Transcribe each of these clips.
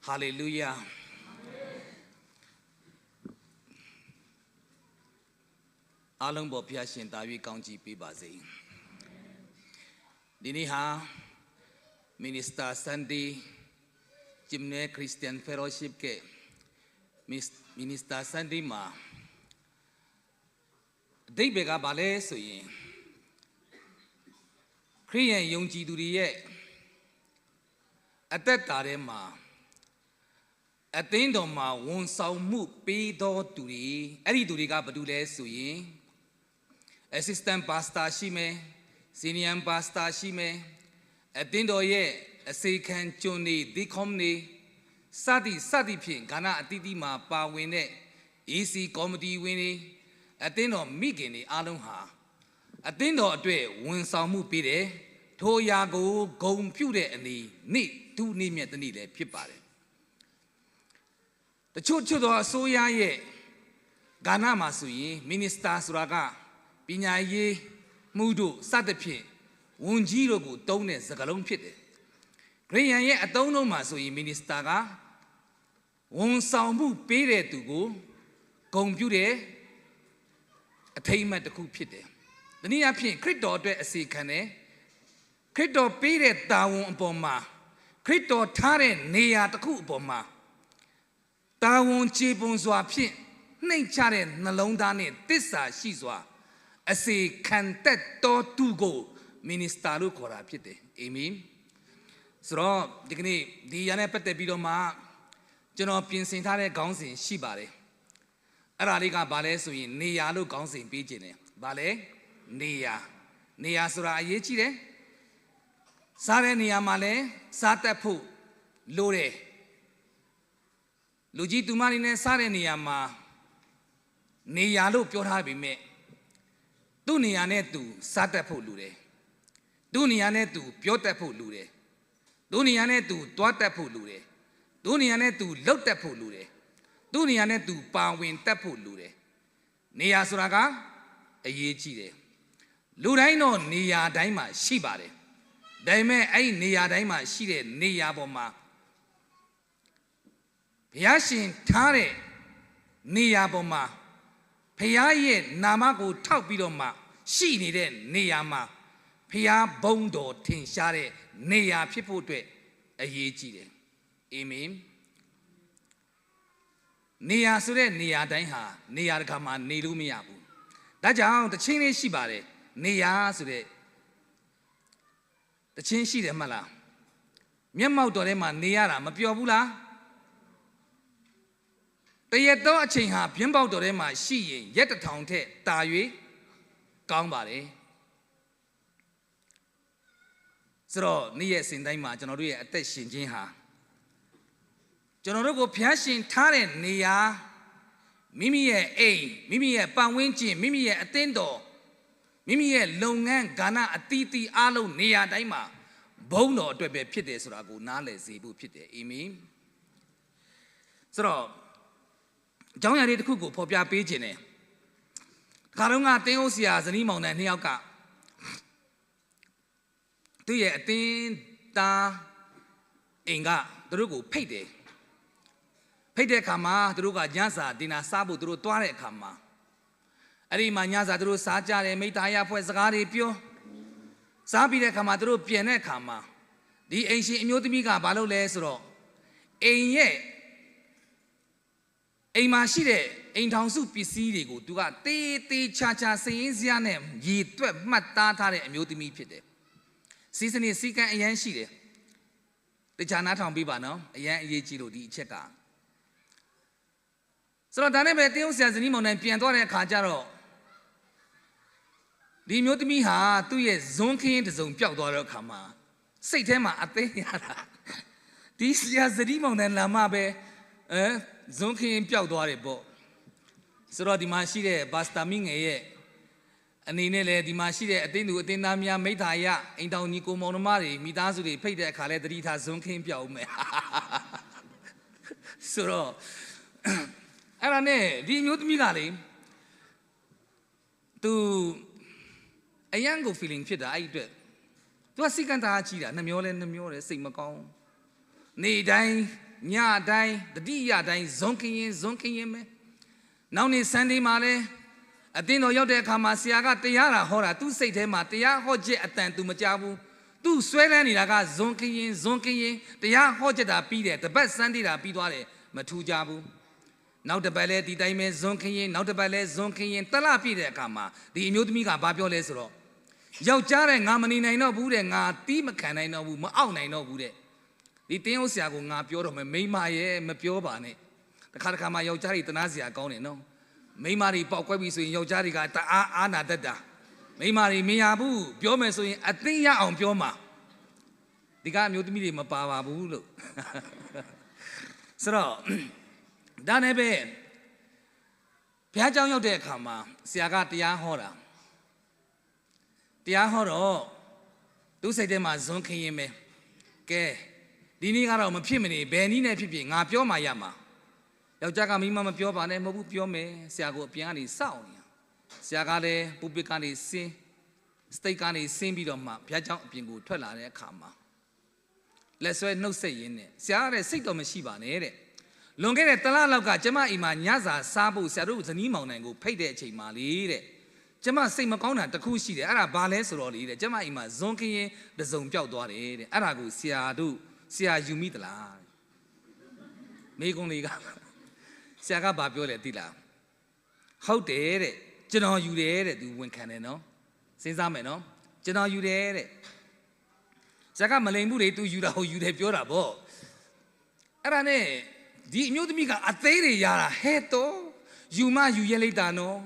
Hallelujah. Along Bopiashin Davi County Pibazi. Diniha Minister Sunday Jimne Christian Fellowship ke Minister Sunday ma Dei Bega Bale Suyin Korean Yongji Duriye at that time at the end of my one sound move pay door duri, any duriga badule suyin. Assistant pastor shime, senior pastor shime, at the end of ye, a second journey, decomni, sadi pin, gana atidima pa winne, easy comedy winnie, at the end of migini alonha. At the end of day, one sound move pide, toyago, go computer and the need to name at the need a pipare. The church of Soya ye, Gana Masui, Minister Suraga, Pinyaye, Mudu, Satapi, Wunjirogu, Dones, the Galon Pit. Graye, a dono Masui, Minister, one sound move pere to go, computer, a tame at the coup pit. The near pin, Crito, a sea cane, Crito pere down bomma, Crito tare near the coup bomma. Tawon chibon swapin, nature nalondane, tissa shizwa. I say, can that door to go, Minister Lucora Pite, Amen. So, Digni, the Yanapete Bidoma, General Pinsintare Gonsin, Shibare. Araliga Bale, so in Nialu Gonsin, Pijine. Bale, Nia Sura Yechide, Sare Niamale, Satapu, Lure. Luji to Marine Sareniama Nialu Piorabi me Dunianetu Satapu Lure Dunianetu Piotapu Lure Dunianetu Tuatapu Lure Dunianetu Lotapu Lure Dunianetu Pawin Tapu Lure Nia Suraga a Yechide Luraino Nia Daima Shibare Daime a Nia Daima Shide Nia Boma Yashin Tare Niyaboma Payaye Namago Taupidoma She needed Niyama Pia Bondo Tinshare Nia people to a yechide. Amen. Nia Sure Nia Daiha Nia Kama Nilumiabu. That's how the Chinese Shibare Nia Sure the Chin Shi de Mala Miamau Dorema Niara Mapiabula. The yet don't change her, Pimbo Dorema, she yet a town te, Tayu, Gambari. So, near Sindima, General at the Shinjinha. General Piashin Taren, Nia Mimi a Mimi a Panwinchi, Mimi a Tendo, Mimi a Longan, Gana, a Titi, Alo, Nia Daima, Bono to be Pites Ragu, Nale, Zibu Pite, Imi. So, John ya de kuku popia page ne. Karunga teosia zani mo na niauka. Tu ye tin ta inga drugu payde. Payde kama druga nyansa dina sabu dru tware kama. Ari ma nyansa dru sa ja de meita ya phwe saka de pyo. Sa pi de kama dru pyan de kama. Di ain shin amyo thami ka ba lou le so do ain ye A machine, in town soup is go to a tea cha says yanem, ye 12 matata and mutimi pite. Season is sick and yan shide. The Chanatown Bibano, a yan ye chilo di checker. So Danebe tells us an imon and Piantore Cajaro. The mutimi ha 2 years zonking the zone piador kama. Say tema at the This year's the demon and Lamabe, Zonkin Piaudore bo. So the machine, Bastaming a and in the machine, a thing with the Namia Metaya, in down Nico Monomari, Midazuri, paid the Caledrita Zonkin Piaume. So, Arane, the mute Milari to a young feeling fit I did. To a second Achida, Namiola and Namiola, sing Macon. Nay, die. ညာတိုင်းတတိယတိုင်းဇွန်ခင်းပဲနောက်နေ့ဆန်ဒေးမှာလဲအတင်းတော်ရောက်တဲ့အခါမှာဆရာကတရားတာဟောတာသူ့စိတ်ထဲမှာတရားဟောချက်အတန်သူမကြားဘူးသူ့ဆွဲလန်းနေတာကဇွန်ခင်းတရားဟောချက်တာပြီးတယ်တပတ်ဆန်ဒေးတာပြီးသွားတယ်မထူးကြဘူးနောက်တစ်ပတ်လဲဒီတိုင်းပဲဇွန်ခင်းနောက်တစ်ပတ်လဲဇွန်ခင်းတလပြည့်တဲ့အခါမှာဒီအမျိုးသမီးကဘာပြောလဲဆိုတော့ယောက်ျားတဲ့ငါမနေနိုင်တော့ဘူးတဲ့ငါတီးမခံနိုင်တော့ဘူးမအောက်နိုင်တော့ဘူးတဲ့ဒီတင်းဥဆရာကငါပြောတော့မယ်မိမရဲ့မပြောပါနဲ့တခါမှယောက်ျားတွေတနာစရာကောင်းတယ်နော်မိမတွေပေါက်ကွဲပြီဆိုရင်ယောက်ျားတွေကတအားအာနာတတ်တာမိမတွေမရဘူးပြောမယ်ဆိုရင်အသိရအောင်ပြောမှာဒီကအမျိုးသမီးတွေမပါပါဘူးလို့ဆိုတော့ဒါနဲ့ပဲဘုရားကျောင်းရောက်တဲ့အခါမှာဆရာကတရားဟောတာတရားဟောတော့သူ့စိတ်ထဲမှာဇွန်ခင်းပဲကဲဒီနေ့ကတော့မဖြစ်မနေဘယ်နည်းနဲ့ဖြစ်ဖြစ်ငါပြောမှရမှာယောက်ျားကမိမမပြောပါနဲ့မဟုတ်ဘူးပြောမယ်ဆရာကအပြင်ကနေစောင့်နေဆရာကလည်းပူပစ်ကနေစတိတ်ကနေဆင်းပြီးတော့မှဘုရားကျောင်းအပြင်ကိုထွက်လာတဲ့အခါမှာလက်ဆွဲနှုတ်ဆက်ရင်းနဲ့ဆရာကလည်းစိတ်တော့မရှိပါနဲ့တဲ့လွန်ခဲ့တဲ့တလလောက်ကကျမအိမ်မှာညစာစားဖို့ဆရာတို့ဇနီးမောင်နှံကိုဖိတ်တဲ့အချိန်မှာလေတဲ့ကျမစိတ်မကောင်းတာတခုရှိတယ်အဲ့ဒါဘာလဲဆိုတော့လေတဲ့ကျမအိမ်မှာဇွန်ခင်းတစုံပြောက်သွားတယ်တဲ့အဲ့ဒါကိုဆရာယူမိသလားမိကုန်းလေးကဆရာကဘာပြောလဲသိလားဟုတ်တယ်တဲ့ကျွန်တော်ယူတယ်တဲ့သူဝန်ခံတယ်နော်စဉ်းစားမယ်နော်ကျွန်တော်ယူတယ်တဲ့ဆရာကမလိမ်ဘူးလေသူယူတာဟုတ်ယူတယ်ပြောတာပေါ့အဲ့ဒါနဲ့ဒီအမျိုးသမီးကအသေးတွေရတာဟဲ့တော့ယူမယူရလိုက်တာနော်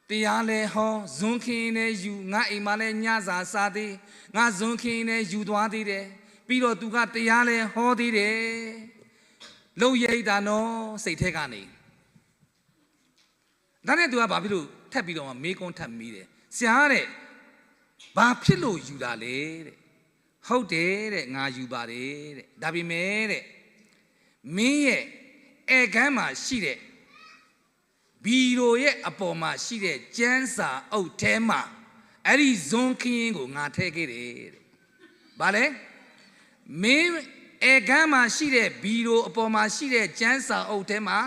တရားလဲဟောဇွန်ခင်းနဲ့ယူငါအိမ်မှာလဲညစာစားသေးငါဇွန်ခင်းနဲ့ယူသွားသေးတယ်ပြီးတော့သူကတရားလဲဟောသေးတယ်လုံရိပ်တာနော်စိတ်ထဲကနေဒါနဲ့သူကဘာဖြစ်လို့ထပ်ပြီးတော့မေးခွန်းထပ်မိတယ်ဆရာတဲ့ဘာဖြစ်လို့ယူတာလဲတဲ့ဟုတ်တယ်တဲ့ငါယူပါတယ်တဲ့ဒါပေမဲ့တဲ့မင်းရဲ့ဧကန်းမှာရှိတဲ့ဘီရိုရဲ့အပေါ်မှာရှိတဲ့ကျန်းစာအုပ်ထဲမှာအဲ့ဒီဇွန်ခင်းကိုငါထည့်ခဲ့တယ်တဲ့ဘာလဲမင်းဧကန်းမှာရှိတဲ့ဘီရိုအပေါ်မှာရှိတဲ့ကျန်းစာအုပ်ထဲမှာ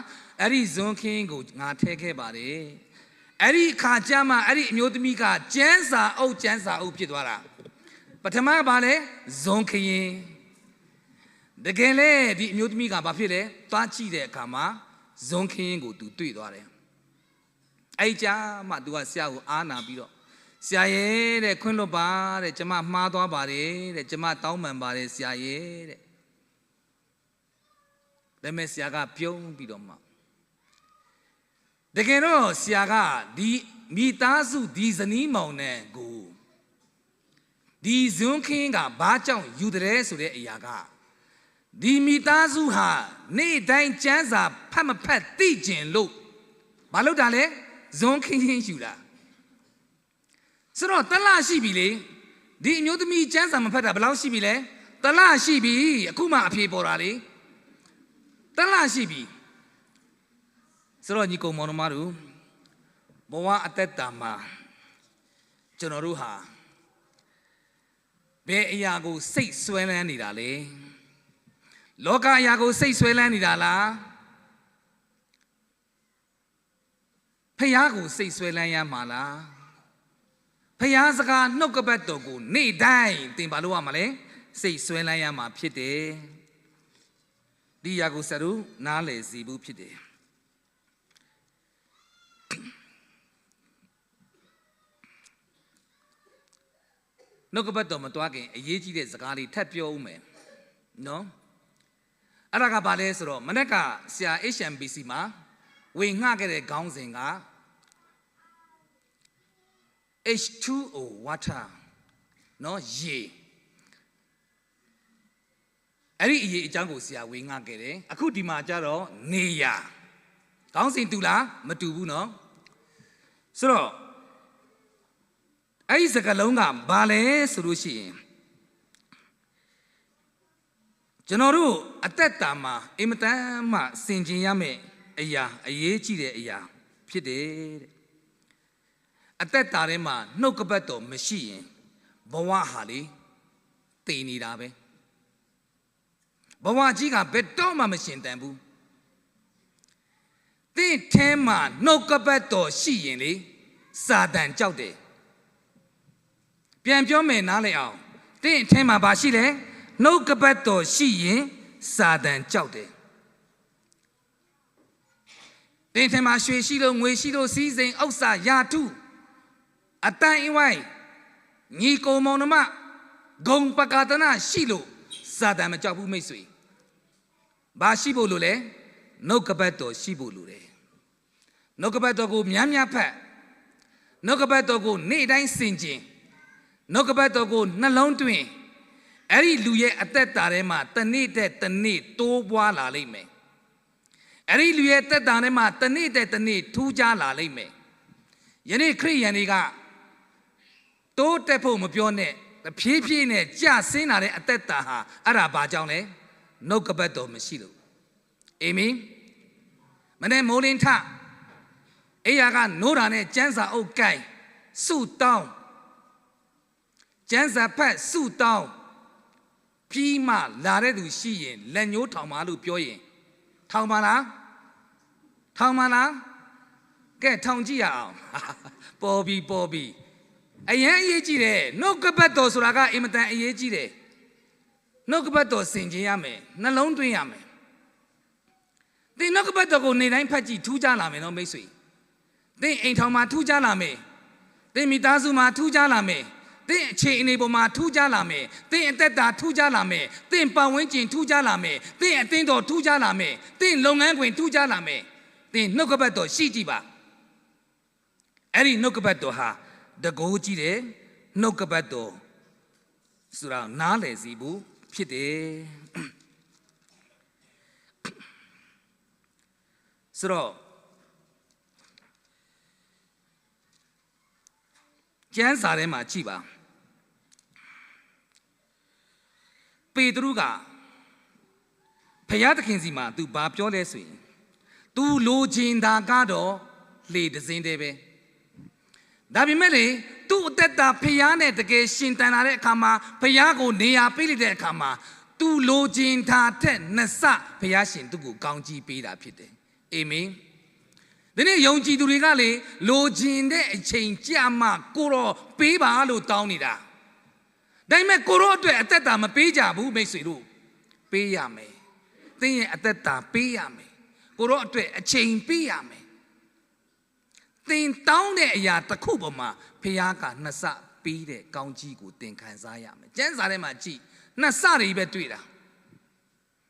အဲ့ဒီဇွန်ခင်းကိုငါထည့်ခဲ့ပါတယ်အဲ့ဒီအခါကျမှအဲ့ဒီအမျိုးသမီးကကျန်းစာအုပ်ဖြစ်သွားတာပထမကဘာလဲဇွန်ခင်းတကယ်လေဒီအမျိုးသမီးကဘာဖြစ်လဲသွားကြည့်တဲ့အခါမှာဇွန်ခင်းကိုသူတွေ့သွားတယ်အဲ့ကြမှသူကဆရာကိုအားနာပြီးတော့ဆရာရဲ့တဲ့ခွင့်လွတ်ပါတဲ့ကျမမှားသွားပါတယ်တဲ့ကျမတောင်းပန်ပါတယ်ဆရာရဲ့တဲ့ဒါမဲ့ဆရာကပြုံးပြီးတော့မှတကယ်တော့ဆရာကဒီမိသားစုဒီဇနီးမောင်နှံကိုဒီဇွန်ခင်းကဘာကြောင့်ယူတယ်ဆိုတဲ့အရာကဒီမိသားစုဟာနေ့တိုင်းကျမ်းစာဖတ်မဖတ်သိကျင်လို့မလုပ်တာလဲဇွန်ခင်းယူတာဆိုတော့တလရှိပြီလေဒီအမျိုးသမီးကျမ်းစာမဖတ်တာဘယ်လောက်ရှိပြီလဲတလရှိပြီအခုမှအဖြေပေါ်တာလေတလရှိပြီဆိုတော့ညီကောင်မောင်နှမတို့ဘဝအသက်တာမှာကျွန်တော်တို့ဟာဘယ်အရာကိုစိတ်ဆွဲလန်းနေတာလဲလောကအရာကိုစိတ်ဆွဲလန်းနေတာလားဖျားကိုစိတ်ဆွဲလန်းရမှာလားဖျားစကားနှုတ်ကပတ်တော်ကိုနေ့တိုင်းသင်ပါလို့ရမှာလဲစိတ်ဆွဲလန်းရမှာဖြစ်တယ်ဒီအရာကိုစရုနားလည်စီဘူးဖြစ်တယ်နှုတ်ကပတ်တော်မတွားခင်အရေးကြီးတဲ့စကားလေးထပ်ပြောဦးမယ်နော်အဲ့ဒါကဘာလဲဆိုတော့မနေ့ကဆရာ HMBC မှာဝေငှခဲ့တဲ့ခေါင်းစဉ်က H2O water နော်ရေအဲ့ဒီအရေးအကြောင်းကိုဆရာဝေငှခဲ့တယ်အခုဒီမှာကျတော့နေရခေါင်းစဉ်တူလားမတူဘူးနော်ဆိုတော့အဲ့ဒီစကားလုံးကဘာလဲဆိုလို့ရှိရင်ကျွန်တော်တို့အသက်တာမှာအင်မတန်မှစင်ကြင်ရမယ့်အရာအရေးကြီးတဲ့အရာဖြစ်တယ်တဲ့အသက်တာထဲမှာနှုတ်ကပတ်တော်မရှိရင်ဘဝဟာလေတည်နေတာပဲ ဘဝကြီးကဘယ်တော့မှမရှင်တန်ဘူးသင်ထဲမှာနှုတ်ကပတ်တော်ရှိရင်လေစာတန်ကြောက်တယ်ပြန်ပြောမယ်နားလည်အောင်သင်ထဲမှာဘာရှိလဲနှုတ်ကပတ်တော်ရှိရင်စာတန်ကြောက်တယ်သင်ထဲမှာရွှေရှိလို့ငွေရှိလို့စီးစိမ်ဥစ္စာယာထုအတန်အဝိုင်းညီကိုမောင်နှမဂုံပကာတနာရှိလို့စာတန်မကြောက်ဘူးမိတ်ဆွေဘာရှိဖို့လို့လဲနှုတ်ကပတ်တော်ရှိဖို့လို့တယ်နှုတ်ကပတ်တော်ကိုများများဖတ်နှုတ်ကပတ်တော်ကိုနေ့တိုင်းဆင်ခြင်နှုတ်ကပတ်တော်ကိုနှလုံးသွင်းအဲ့ဒီလူရဲ့အသက်တာထဲမှာတနေ့တဲ့တနေ့တိုးပွားလာလိမ့်မယ်အဲ့ဒီလူရဲ့သက်တာထဲမှာတနေ့တဲ့တနေ့ထူးခြားလာလိမ့်မယ်ယနေ့ခရိယန်တွေကတိုးတက်ဖို့မပြောနဲ့တဖြည်းဖြည်းနဲ့ကြာဆင်းလာတဲ့အသက်တာဟာအဲ့ဒါဘာကြောင့်လဲနှုတ်ကပတ်တော်မရှိလို့အာမင်မနေ့မိုးလင်းထအေယာကနိုးတာနဲ့ကျန်းစာအုပ်ကိုင်စုတောင်းကျန်းစာဖက်စုတောင်းပြီးမှလာတဲ့သူရှိရင်လက်ညှိုးထောင်ပါလို့ပြောရင်ထောင်ပါလားထောင်ပါလားကဲထောင်ကြည့်ရအောင်ပေါ်ပြီအရင်အရေးကြီးတယ်နှုတ်ကပတ်တော်ဆိုတာကအင်မတန်အရေးကြီးတယ်နှုတ်ကပတ်တော်ဆင်ခြင်ရမယ်နှလုံးသွင်းရမယ်သင်နှုတ်ကပတ်တော်ကိုနေတိုင်းဖတ်ကြည့်ထူးခြားလာမယ်နော်မိတ်ဆွေသင်အိမ်ထောင်မှာထူးခြားလာမယ်သင်မိသားစုမှာထူးခြားလာမယ်သင်အခြေအနေပေါ်မှာထူးခြားလာမယ်သင်အသက်တာထူးခြားလာမယ်သင်ပတ်ဝန်းကျင်ထူးခြားလာမယ်သင်အသင်းတော်ထူးခြားလာမယ်သင်လုပ်ငန်းခွင်ထူးခြားလာမယ်သင်နှုတ်ကပတ်တော်ရှိကြည့်ပါအဲ့ဒီနှုတ်ကပတ်တော်ဟာတကိုးကြည့်တယ်နှုတ်ကပတ်တော်ဆိုတာနားလည်စီဘူးဖြစ်တယ်ဆိုတော့ကျမ်းစာထဲမှာကြည့်ပါပေတရုကဘုရားသခင်စီမှာ तू ဘာပြောလဲဆိုရင် तू လိုချင်တာကတော့လေတစင်းတည်းပဲဒါပေမဲ့လေသူ့အသက်တာဖျားနဲ့တကယ်ရှင်တန်လာတဲ့အခါမှာဖျားကိုနေရာပေးလိုက်တဲ့အခါမှာသူလိုချင်တာထက်နှစ်ဆဖျားရှင်သူ့ကိုကောင်းကြီးပေးတာဖြစ်တယ်အာမင်ဒီနေ့ယုံကြည်သူတွေကလေလိုချင်တဲ့အချိန်ကြာမှကိုတော့ပေးပါလို့တောင်းနေတာဒါပေမဲ့ကိုတော့အတွက်အသက်တာမပေးကြဘူးမိတ်ဆွေတို့ပေးရမယ်သင်ရဲ့အသက်တာပေးရမယ်ကိုတော့အတွက်အချိန်ပေးရမယ်သင်တောင်းတဲ့အရာတစ်ခုပေါ်မှာဖခင်ကနှစ်ဆပေးတဲ့ကောင်းကြီးကိုသင်ခံစားရမယ်ကျမ်းစာထဲမှာကြည့်နှစ်ဆတွေပဲတွေ့တာ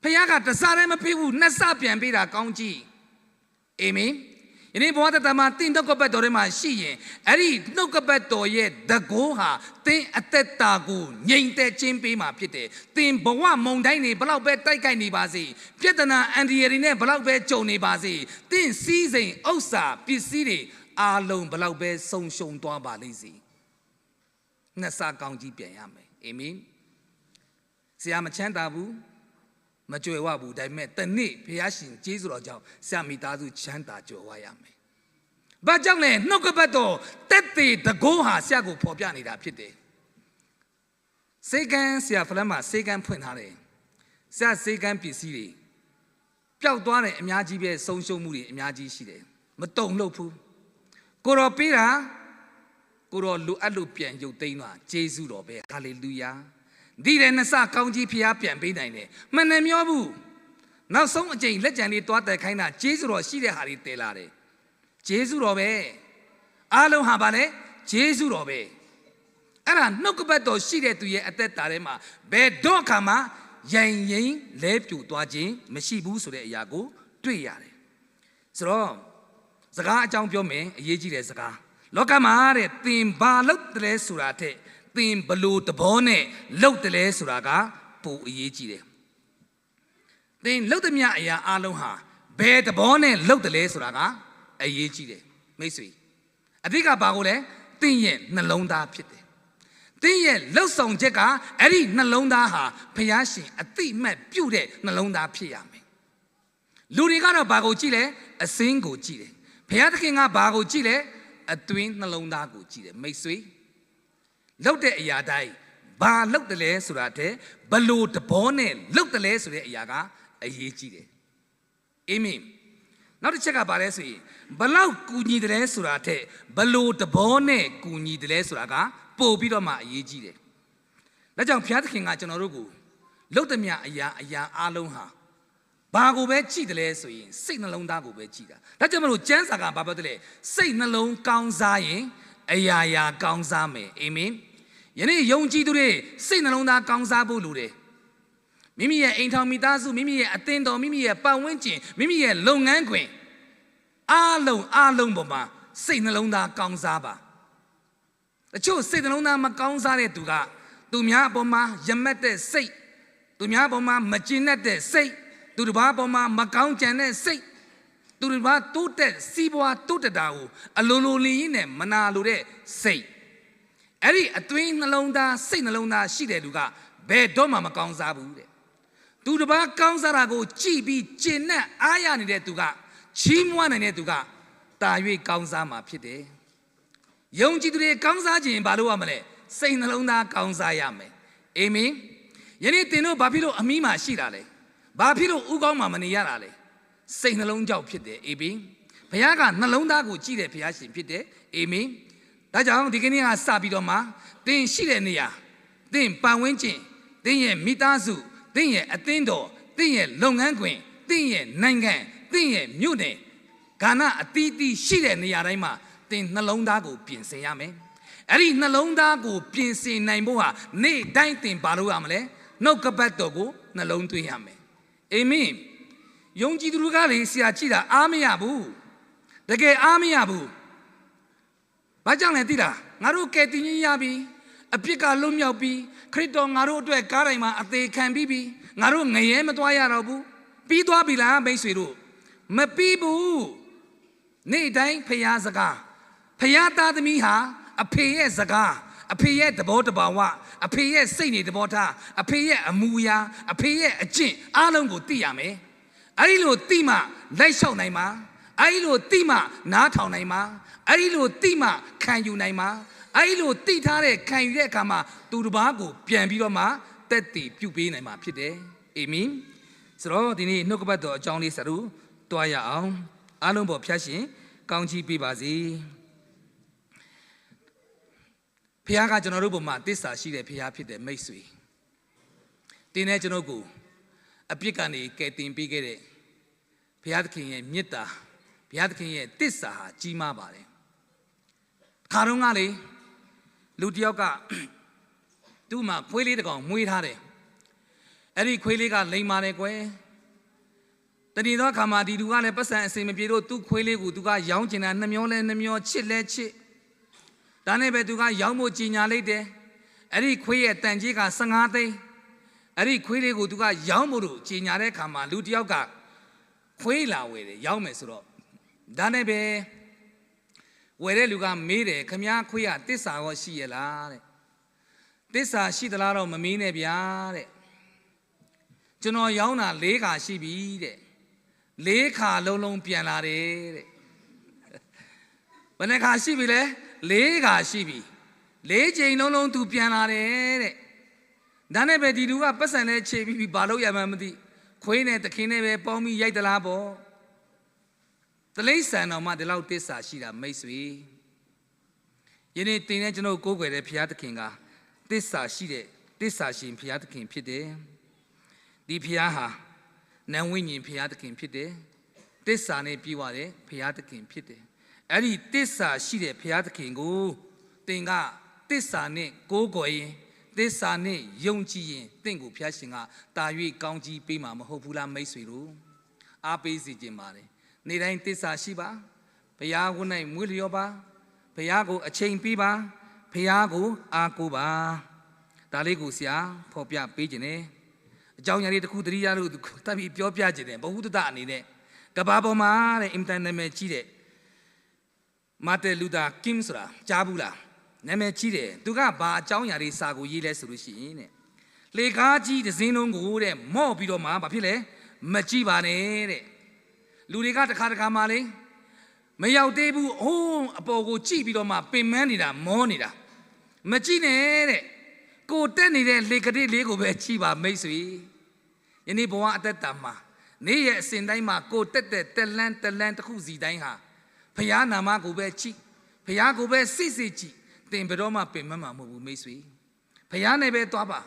ဖခင်ကတစ်ဆတည်းမပေးဘူးနှစ်ဆပြန်ပေးတာကောင်းကြီးအာမင်ယနေ့ဘဝတမသင်နှုတ်ကပတ်တော်ထဲမှာရှိရင်အဲ့ဒီနှုတ်ကပတ်တော်ရဲ့တကိုးဟာသင်အသက်တာကိုငြိမ်သက်ခြင်းပေးမှာဖြစ်တယ်သင်ဘဝမုန်တိုင်းတွေဘလောက်ပဲတိုက်ခိုက်နေပါစေပြဿနာအန္တရာယ်တွေနဲ့ဘလောက်ပဲကြုံနေပါစေသင်စည်းစိမ်ဥစ္စာပစ္စည်းတွေအားလုံးဘလောက်ပဲဆုံးရှုံးသွားပါလိမ့်စေနှစ်ဆကောင်းကြီးပြန်ရမယ်အာမင်ဆရာမချမ်းသာဘူးမကြွယ်ဝဘူးဒါပေမဲ့တနေ့ဘုရားရှင်ကျေးဇူးတော်ကြောင့်ဆရာမိသားစုချမ်းသာကြွယ်ဝရမယ်ဘာကြောင့်လဲနှုတ်ကပတ်တော်တက်တဲ့တကိုးဟာဆရာကိုဖော်ပြနေတာဖြစ်တယ်စေကန်းဆရာဖလမ်းမှာစေကန်းဖွင့်ထားတယ်ဆရာစေကန်းပစ္စည်းတွေပျောက်သွားတယ်အများကြီးပဲဆုံးရှုံးမှုတွေအများကြီးရှိတယ်မတုံ့လို့ဘူးကိုတော်ပေးတာကိုတော်လိုအပ်လို့ပြန်ရုပ်သိမ်းသွားဂျေဇုတော်ပဲဟာလေလုယာဒီတဲ့နှစ်ဆကောင်းကြီးဖျားပြန်ပေးနိုင်တယ်မနှမျောဘူးနောက်ဆုံးအချိန်လက်ကြံလေးတွားတက်ခိုင်းတာဂျေဇုတော်ရှိတဲ့ဟာတွေတည်လာတယ်ဂျေဇုတော်ပဲအားလုံးဟာပါလေဂျေဇုတော်ပဲအဲ့ဒါနှုတ်ကပတ်တော်ရှိတဲ့သူရဲ့အသက်တာထဲမှာဘယ်တော့ခါမှရင်လဲပြူသွားခြင်းမရှိဘူးဆိုတဲ့အရာကိုတွေ့ရတယ်ဆိုတော့စကားအကြောင်းပြောမယ်အရေးကြီးတဲ့စကားလောကမှာတဲ့သင်ဘာလုပ်တယ်လဲဆိုတာထက်သင်ဘလို့တဘောနဲ့လုပ်တယ်လဲဆိုတာကပိုအရေးကြီးတယ်သင်လုပ်သမျှအရာအလုံးဟာဘယ်တဘောနဲ့လုပ်တယ်လဲဆိုတာကအရေးကြီးတယ်မိတ်ဆွေအဓိကဘာကိုလဲသင်ရဲ့နှလုံးသားဖြစ်တယ်သင်ရဲ့လှုပ်ဆောင်ချက်ကအဲ့ဒီနှလုံးသားဟာဘုရားရှင်အတိအမှတ်ပြုတဲ့နှလုံးသားဖြစ်ရမယ်လူတွေကတော့ဘာကိုကြည့်လဲအစင်းကိုကြည့်တယ်ဘုရားသခင်ကဘာကိုကြည့်လဲအတွင်းနှလုံးသားကိုကြည့်တယ်မိတ်ဆွေလှုပ်တဲ့အရာတိုင်း ဘာလောက်တယ်လဲဆိုတာတဲ့ဘလို့တဘောနဲ့လောက်တယ်လဲဆိုတဲ့အရာကအရေးကြီးတယ်အာမင်နောက်တစ်ချက်ကဘာလဲဆိုရင်ဘလောက်ကူညီတယ်လဲဆိုတာတဲ့ဘလို့တဘောနဲ့ကူညီတယ်လဲဆိုတာကပို့ပြီးတော့မှအရေးကြီးတယ်ဒါကြောင့်ဘုရားသခင်ကကျွန်တော်တို့ကိုလောက်သမျှအရာအားလုံးဟာဘာကိုပဲကြည့်တယ်လဲဆိုရင်စိတ်နှလုံးသားကိုပဲကြည့်တာဒါကြောင့်မလို့ကျမ်းစာကဘာပြောတယ်လဲစိတ်နှလုံးကောင်းစားရင်အရာကောင်းစားမယ်အာမင်ယနေ့ယုံကြည်သူတွေစိတ်နှလုံးသားကောင်းစားဖို့လိုတယ်မိမိရဲ့အိမ်ထောင်မိသားစုမိမိရဲ့အသင်းတော်မိမိရဲ့ပတ်ဝန်းကျင်မိမိရဲ့လုပ်ငန်းခွင်အားလုံးပေါ်မှာစိတ်နှလုံးသားကောင်းစားပါတချို့စိတ်နှလုံးသားမကောင်းစားတဲ့သူကသူများအပေါ်မှာယမက်တဲ့စိတ်သူများအပေါ်မှာမကျဉ်တဲ့စိတ်သူတစ်ပါးအပေါ်မှာမကောင်းကြံတဲ့စိတ်သူတစ်ပါးတိုးတက်စီးပွားတိုးတက်တာကိုအလိုလိုလင်းရင်းနဲ့မနာလိုတဲ့စိတ်အဲ့ဒီအတွင်းနှလုံးသားစိတ်နှလုံးသားရှိတဲ့လူကဘယ်တော့မှမကောင်းစားဘူးတဲ့သူတစ်ပါးကောင်းစားတာကိုကြည်ပြီးကျင့်နဲ့အားရနေတဲ့သူကချီးမွမ်းနိုင်တဲ့သူကတာ၍ကောင်းစားမှာဖြစ်တယ်ယုံကြည်သူတွေကောင်းစားခြင်းဘာလို့ရမလဲစိတ်နှလုံးသားကောင်းစားရမယ်အာမင်ယနေ့သင်တို့ဘာဖြစ်လို့အမိမှာရှိတာလဲဘာဖြစ်လို့ဥကောင်းမှာမနေရတာလဲစိတ်နှလုံးကြောက်ဖြစ်တယ်အာမင်ဘုရားကနှလုံးသားကိုကြည့်တဲ့ဘုရားရှင်ဖြစ်တယ်အာမင်ဒါကြောင့်ဒီကနေ့ကစပြီးတော့မှသင်ရှိတဲ့နေရာသင်ပတ်ဝန်းကျင်သင်ရဲ့မိသားစုသင်ရဲ့အသင်းတော်သင်ရဲ့လုပ်ငန်းခွင်သင်ရဲ့နိုင်ငံသင်ရဲ့မြို့နယ်ကဏ္ဍအသီးသီးရှိတဲ့နေရာတိုင်းမှာသင်နှလုံးသားကိုပြင်ဆင်ရမယ်အဲ့ဒီနှလုံးသားကိုပြင်ဆင်နိုင်ဖို့ဟာနေ့တိုင်းသင်ဘာလို့ရမလဲနှုတ်ကပတ်တော်ကိုနှလုံးသွင်းရမယ်အာမင်ယုံကြည်သူတွေကလေဆရာကြည့်တာအားမရဘူးတကယ်အားမရဘူးဘာကြောင့်လဲသိလားငါတို့ကယ်တင်ခြင်းရပြီအပြစ်ကလွတ်မြောက်ပြီခရစ်တော်ငါတို့အတွက်ကားတိုင်းမှာအသေးခံပြီးပြီငါတို့ငရဲမသွားရတော့ဘူးပြီးသွားပြီလားမိတ်ဆွေတို့မပြီးဘူးနေ့တိုင်းဖျားစကားဖျားသားသမီးဟာအဖေရဲ့စကားအဖေရဲ့သဘောတဘာဝအဖေရဲ့စိတ်နေသဘောထားအဖေရဲ့အမူအရာအဖေရဲ့အကျင့်အားလုံးကိုသိရမယ်အဲ့ဒီလိုသိမှလိုက်လျှောက်နိုင်မှာအဲ့ဒီလိုသိမှနားထောင်နိုင်မှာအဲ့ဒီလိုသိမှခံယူနိုင်မှာအဲ့ဒီလိုသိထားတဲ့ခံယူတဲ့အခါမှာသူတစ်ပါးကိုပြန်ပြီးတော့မှတက်တည်ပြုပေးနိုင်မှာဖြစ်တယ်အာမင်ဆိုတော့ဒီနေ့နှုတ်ကပတ်တော်အကြောင်းလေးစရုတွားရအောင်အားလုံးပေါ်ဖျက်ရှင်ကောင်းချီးပေးပါစေဖခင်ကကျွန်တော်တို့ဘုံမှာတစ္ဆာရှိတဲ့ဖခင်ဖြစ်တဲ့မိတ်ဆွေတင်းနဲ့ကျွန်တော်ကိုအပြစ်ကနေကယ်တင်ပေးခဲ့တဲ့ဘုရားသခင်ရဲ့မေတ္တာဘုရားသခင်ရဲ့တစ္ဆာဟာကြီးမားပါတယ်ခါတော့ကလေလူတယောက်ကသူ့မှာခွေးလေးတစ်ကောင်မွေးထားတယ်အဲ့ဒီခွေးလေးကလိမ်ပါတယ်ကွယ်တဏီတော့ခါမှာဒီလူကလည်းပတ်စံအစင်မပြေတော့သူ့ခွေးလေးကိုသူကရောင်းချင်တာနှမျောလဲနှမျောချစ်လဲချစ်ဒါနဲ့ပဲသူကရောင်းဖို့ကြီးညာလိုက်တယ်အဲ့ဒီခွေးရဲ့တန်ကြီးက15သိန်းအဲ့ဒီခွေးလေးကိုသူကရောင်းဖို့လို့ကြီးညာတဲ့ခါမှာလူတယောက်ကခွေးလာဝယ်တယ်ရောင်းမယ်ဆိုတော့ဒါနဲ့ပဲဝယ်တဲ့လူကမေးတယ်ခမည်းခွေးကတစ္ဆာရောရှိရလားတဲ့တစ္ဆာရှိသလားတော့မမေးနဲ့ဗျာတဲ့ကျွန်တော်ရောင်းတာ4ခါရှိပြီတဲ့4ခါလုံးပြန်လာတယ်တဲ့ဘယ်နှခါရှိပြီလဲ4ခါရှိပြီ4ချိန်လုံးသူပြန်လာတယ်တဲ့ဒါနဲ့ပဲဒီလူကပတ်စံနဲ့ခြေပြီးဘာလို့ရမှန်းမသိခွေးနဲ့တခင်နဲ့ပဲပေါင်းပြီးရိုက်သလားပေါ့တလိษံတော်မှဒီလောက်တစ္ဆာရှိတာမိတ်ဆွေယနေ့တင်တဲ့ကျွန်တော်ကိုးကွယ်တဲ့ဘုရားသခင်ကတစ္ဆာရှိတဲ့တစ္ဆာရှင်ဘုရားသခင်ဖြစ်တယ်ဒီဘုရားဟာနံဝိညာဉ်ဘုရားသခင်ဖြစ်တယ်တစ္ဆာနဲ့ပြီးသွားတယ်ဘုရားသခင်ဖြစ်တယ်အဲ့ဒီတစ္ဆာရှိတဲ့ဘုရားသခင်ကိုသင်ကတစ္ဆာနဲ့ကိုးကွယ်ရင်သစ္စာနဲ့ယုံကြည်ရင်တင့်ကိုဘုရားရှင်ကတာ၍ကောင်းကြီးပေးမှာမဟုတ်ဘူးလားမိတ်ဆွေတို့အားပေးစီခြင်းပါတယ်နေ့တိုင်းသစ္စာရှိပါဘုရားကို၌မွေးလျောပါဘုရားကိုအချိန်ပေးပါဘုရားကိုအားကိုးပါဒါလေးကိုဆရာဖော်ပြပေးခြင်းနဲ့အကြောင်းအရာလေးတစ်ခုတတိယလို့တပ်ပြီးပြောပြခြင်းနဲ့ဘဝုဒ္ဓအနေနဲ့ကဘာပေါ်မှာတဲ့အင်တာနက်မှာကြီးတဲ့မာတင်လူသာကင်းဆိုတာကြားဘူးလားနာမည်ကြီးတယ်သူကဘာအကြောင်းအရာတွေစာကိုရေးလဲဆိုလို့ရှိရင်တဲ့လေကားကြီးတစ်စင်းလုံးကိုတဲ့မော့ပြီးတော့မှဘာဖြစ်လဲမကြည့်ပါနဲ့တဲ့လူတွေကတစ်ခါမှလေမရောက်သေးဘူးအပေါ်ကိုကြည့်ပြီးတော့မှပင်မနေတာမောနေတာမကြည့်နဲ့တဲ့ ကိုတက်နေတဲ့လေကတိလေးကိုပဲကြည်ပါမိတ်ဆွေယနေ့ဘဝအသက်တာမှာနေ့ရဲ့အစဉ်တိုင်းမှာကိုတက်တဲ့တက်လန်းတစ်ခုစီတိုင်းဟာဖျားနာမကိုပဲကြည်ဖျားကိုပဲစစ်ကြည်တင်ဘယ်တော့မှပင်မမှာမဟုတ်ဘူးမိတ်ဆွေဖျားနဲ့ပဲသွားပါ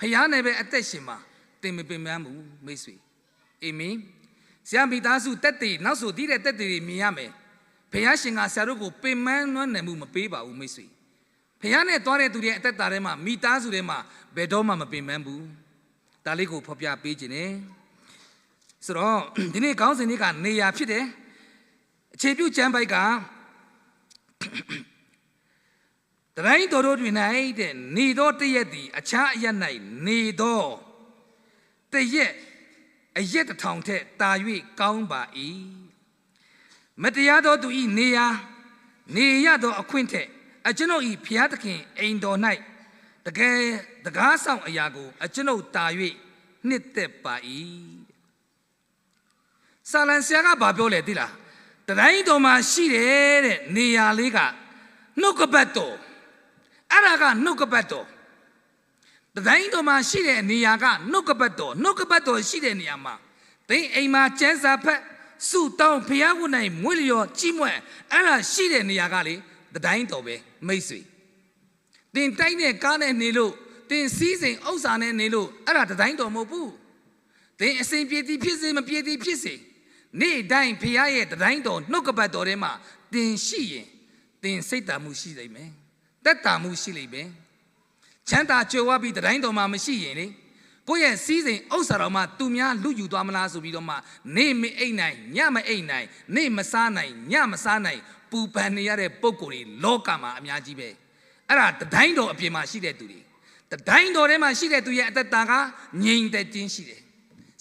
ဖျားနဲ့ပဲအသက်ရှင်ပါတင်မပင်မဘူးမိတ်ဆွေအာမင်ဆရာမိသားစုတက်တည်နောက်ဆိုဒီတဲ့တက်တည်တွေမြင်ရမယ်ဖျားရှင်ကဆရာတို့ကိုပင်မနွမ်းနယ်မှုမပေးပါဘူးမိတ်ဆွေဖျားနဲ့သွားတဲ့သူတွေအသက်တာထဲမှာမိသားစုထဲမှာဘယ်တော့မှမပင်မဘူးဒါလေးကိုဖော်ပြပေးခြင်းနဲ့ဆိုတော့ဒီနေ့ခေါင်းစဉ်လေးကနေရာဖြစ်တယ်အခြေပြုကျမ်းပိုက်ကတတိုင်းတော်တို့တွင်၌တဲ့နေသောတရက်သည်အခြားအရက်၌နေသောတရက်အရက်တစ်ထောင်ထက်တာ၍ကောင်းပါ၏မတရားသောသူ၏နေရာနေရသောအခွင့်ထက်အကျွန်ုပ်၏ဖျားသခင်အိမ်တော်၌တကယ်တကားဆောင်အရာကိုအကျွန်ုပ်တာ၍နှစ်သက်ပါ၏ဆာလံဆရာကဘာပြောလဲသိလားတတိုင်းတော်မှာရှိတယ်တဲ့နေရာလေးကနှုတ်ကပတ်တော်အဲ့ဒါကနှုတ်ကပတ်တော်တတိုင်းတော်မှာရှိတဲ့နေရာကနှုတ်ကပတ်တော်ရှိတဲ့နေရာမှာသင်အိမ်မှာကျန်းစာဖက်စုတောင်းဖျားခုနိုင်မွေးလျော်ကြီးမွဲ့အဲ့ဒါရှိတဲ့နေရာကလေတတိုင်းတော်ပဲမိတ်ဆွေသင်တိုက်တဲ့ကားနဲ့နေလို့သင်စီးစိမ်ဥစ္စာနဲ့နေလို့အဲ့ဒါတတိုင်းတော်မဟုတ်ဘူးသင်အစဉ်ပြေသည်ဖြစ်စေမပြေသည်ဖြစ်စေနေ့တိုင်းဖျားရဲ့တတိုင်းတော်နှုတ်ကပတ်တော်ထဲမှာသင်ရှိရင်သင်စိတ်တာမှုရှိလိမ့်မယ်တက်တာမှုရှိလိမ့်မယ်ချမ်းသာကြွယ်ဝပြီးတတိုင်းတော်မှာမရှိရင်လေကိုယ့်ရဲ့စီးစိမ်ဥစ္စာတော်မှာသူများလူယူသွားမလားဆိုပြီးတော့မှနေမအိတ်နိုင်ညမအိတ်နိုင်နေမစားနိုင်ညမစားနိုင်ပူပန်နေရတဲ့ပုံကိုယ်တွေလောကမှာအများကြီးပဲအဲ့ဒါတတိုင်းတော်အပြင်မှာရှိတဲ့သူတွေတတိုင်းတော်ထဲမှာရှိတဲ့သူရဲ့အသက်တာကငြိမ်သက်ခြင်းရှိတယ်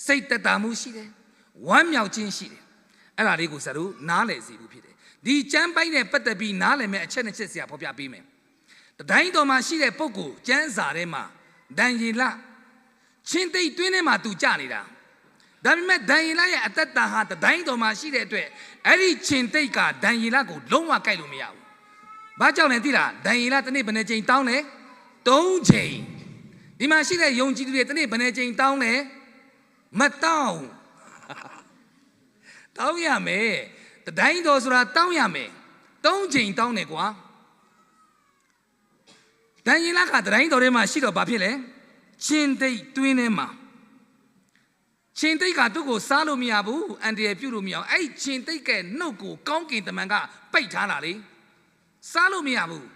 စိတ်တက်တာမှုရှိတယ်ဝမ်းမြောက်ခြင်းရှိတယ်အဲ့ဒါလေးကိုဆရာတို့နားလည်စေဖို့ဖြစ်တယ်ဒီကျမ်းပိုင်းနဲ့ပတ်သက်ပြီးနားလည်မဲ့အချက်နှစ်ချက်ဆရာဖော်ပြပေးမယ်တတိုင်းတော်မှာရှိတဲ့ပုဂ္ဂိုလ်ကျမ်းစာထဲမှာဒံယေလချင်းသိပ်တွင်းထဲမှာသူကြနေတာဒါပေမဲ့ဒံယေလရဲ့အသက်တာဟာတတိုင်းတော်မှာရှိတဲ့အတွက်အဲ့ဒီချင်းသိပ်ကဒံယေလကိုလုံးဝကိုက်လို့မရဘူးဘာကြောင့်လဲသိလားဒံယေလတစ်နေ့ဘယ်နှချိန်တောင်းလဲ3ချိန်ဒီမှာရှိတဲ့ယုံကြည်သူတွေတစ်နေ့ဘယ်နှချိန်တောင်းလဲမတောင်းတောင်းရမယ်တတိုင်းတော်ဆိုတာတောင်းရမယ်3ချိန်တောင်းတယ်ကွာဒံယေလကတတိုင်းတော်ထဲမှာရှိတော့ဘာဖြစ်လဲချင်းသိပ်တွင်းထဲမှာချင်းသိပ်ကသူ့ကိုစားလို့မရဘူးအန်တရယ်ပြုတ်လို့မရအောင်အဲ့ချင်းသိပ်ကနှုတ်ကိုကောင်းကင်တမန်ကပိတ်ထားတာလေစားလို့မရဘူး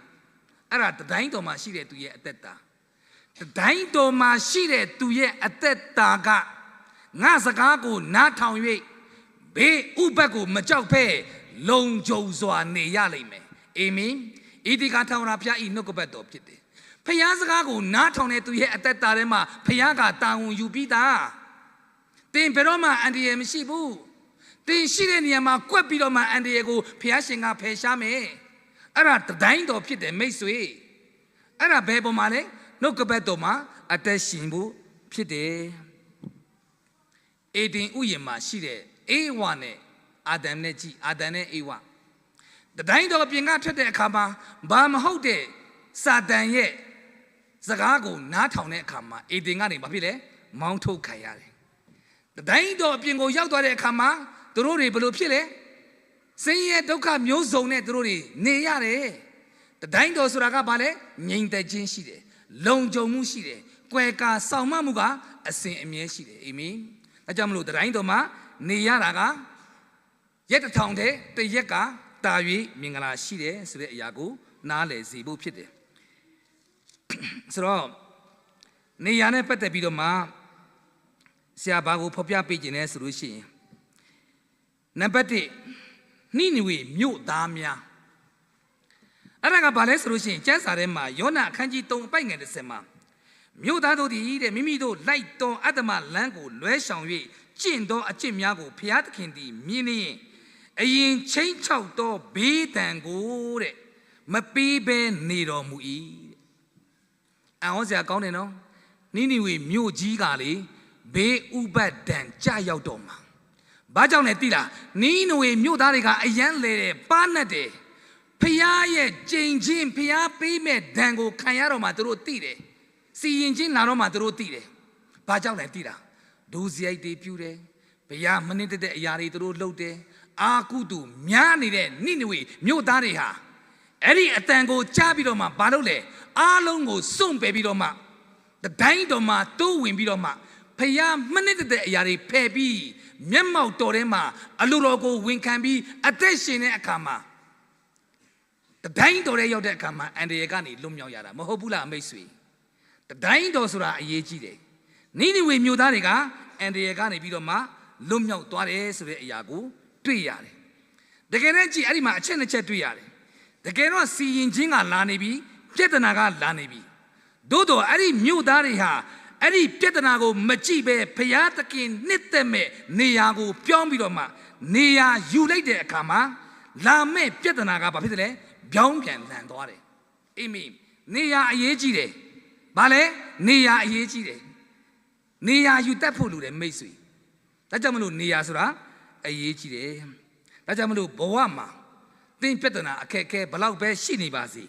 အဲ့ဒါတတိုင်းတော်မှာရှိတဲ့သူရဲ့အသက်တာတတိုင်းတော်မှာရှိတဲ့သူရဲ့အသက်တာကငါစကားကိုနားထောင်၍ဘေးဥပတ်ကိုမကြောက်ဖဲလုံခြုံစွာနေရလိမ့်မယ်အာမင်ဣတိကထာဝရဘုရားဤနှုတ်ကပတ်တော်ဖြစ်တယ်ဖျားစကားကိုနားထောင်တဲ့သူရဲ့အသက်တာထဲမှာဖျားကတာဝန်ယူပြီးသားတင်ဘယ်တော့မှအန်တရယ်မရှိဘူးတင်ရှိတဲ့နေရာမှာကွက်ပြီးတော့မှအန်တရယ်ကိုဖျားရှင်ကဖယ်ရှားမယ်အဲ့ဒါတတိုင်းတော်ဖြစ်တယ်မိတ်ဆွေအဲ့ဒါဘယ်ပုံမှာလဲနှုတ်ကပတ်တော်မှာအသက်ရှင်ဖို့ဖြစ်တယ်အေဒင်ဥယျာဉ်မှာရှိတဲ့အေဝါနဲ့အာဒမ်နဲ့ကြည်အာဒမ်နဲ့အေဝါတတိုင်းတော်ပြင်ကထွက်တဲ့အခါမှာဘာမဟုတ်တဲ့စာတန်ရဲ့စကားကိုနားထောင်တဲ့အခါမှာအေဒင်ကနေဘာဖြစ်လဲမောင်းထုတ်ခံရတယ်တတိုင်းတော်အပြင်ကိုရောက်သွားတဲ့အခါမှာသူတို့တွေဘယ်လိုဖြစ်လဲဆင်းရဲဒုက္ခမျိုးစုံနဲ့သူတို့တွေနေရတယ်တတိုင်းတော်ဆိုတာကဘာလဲငြိမ်သက်ခြင်းရှိတယ်လုံခြုံမှုရှိတယ်ကွယ်ကာဆောင်မမှုကအစဉ်အမြဲရှိတယ်အာမင်ဒါကြောင့်မလို့တတိုင်းတော်မှာနေရတာကရက်တစ်ထောင်တည်းတရက်ကတာ၍မင်္ဂလာရှိတယ်ဆိုတဲ့အရာကိုနားလည်စေဖို့ဖြစ်တယ်ဆိုတော့နေရာနဲ့ပတ်သက်ပြီးတော့မှဆရာဘာကိုဖော်ပြပေးခြင်းလဲဆိုလို့ရှိရင်နံပါတ်1နိနေဝေမြို့သားများအဲ့ဒါကဘာလဲဆိုလို့ရှိရင်ကျမ်းစာထဲမှာယောနအခန်းကြီး3အပိုက်ငယ်30မှာမြို့သားတို့သည်တဲ့မိမိတို့လိုက်တော်အတ္တမလမ်းကိုလွဲဆောင်၍ကျင့်သောအကျင့်များကိုဘုရားသခင်သည်မြင်နေအရင်ချင်းချောက်သောဘေးဒဏ်ကိုတဲ့မပေးဘဲနေတော်မူ၏အံ့ဩစရာကောင်းတယ်နော်နိနေဝေမြို့ကြီးကလေဘေးဥပတ်ဒဏ်ကြရောက်တော်မှာဘာကြောင့်လဲသိလားနိနေဝေမြို့သားတွေကအယမ်းလဲတယ်ပါနှက်တယ်ဖျားရဲ့ကြိမ်ချင်းဖျားပေးမဲ့ဒဏ်ကိုခံရတော့မှသူတို့သိတယ် စီရင်ချင်းလာတော့မှသူတို့သိတယ်ဘာကြောင့်လဲသိတာဒုစရိုက်တွေပြုတယ်ဘုရားမနစ်တဲ့အရာတွေသူတို့လုပ်တယ်အာကုတုများနေတဲ့နိနဝေမြို့သားတွေဟာအဲ့ဒီအတန်ကိုကြားပြီးတော့မှဘာလုပ်လဲအားလုံးကိုစွန့်ပယ်ပြီးတော့မှတိုင်းတော်မှာတိုးဝင်ပြီးတော့မှဘုရားမနစ်တဲ့အရာတွေဖယ်ပြီးမျက်မှောက်တော်ထဲမှာအလိုတော်ကိုဝန်ခံပြီးအသက်ရှင်တဲ့အခါမှာတိုင်းတော်ထဲရောက်တဲ့အခါမှာအန္တရာယ်ကနေလွတ်မြောက်ရတာမဟုတ်ဘူးလားမိတ်ဆွေတိုင်းတော်ဆိုတာအရေးကြီးတယ်နိနဝေမြို့သားတွေကအန္တရာယ်ကနေပြီးတော့မှလွတ်မြောက်သွားတယ်ဆိုတဲ့အရာကိုတွေ့ရတယ်တကယ်တမ်းကြည့်အဲ့ဒီမှာအချက်နှစ်ချက်တွေ့ရတယ်တကယ်တော့စီရင်ချင်းကလာနေပြီပြဿနာကလာနေပြီသို့တော့အဲ့ဒီမြို့သားတွေဟာအဲ့ဒီပြဿနာကိုမကြည့်ပဲဘုရားသခင်နှစ်သက်မဲ့နေရာကိုပြောင်းပြီးတော့မှနေရာယူလိုက်တဲ့အခါမှာလာမဲ့ပြဿနာကဘာဖြစ်တယ်လဲပြောင်းပြန်လှန်သွားတယ်အာမင်နေရာအရေးကြီးတယ်ဘာလဲနေရာအရေးကြီးတယ်နေရာယူတတ်ဖို့လိုတယ်မိတ်ဆွေဒါကြောင့်မလို့နေရာဆိုတာအရေးကြီးတယ်ဒါကြောင့်မလို့ဘဝမှာသင်ပြဿနာအခက်အခဲဘလောက်ပဲရှိနေပါစေ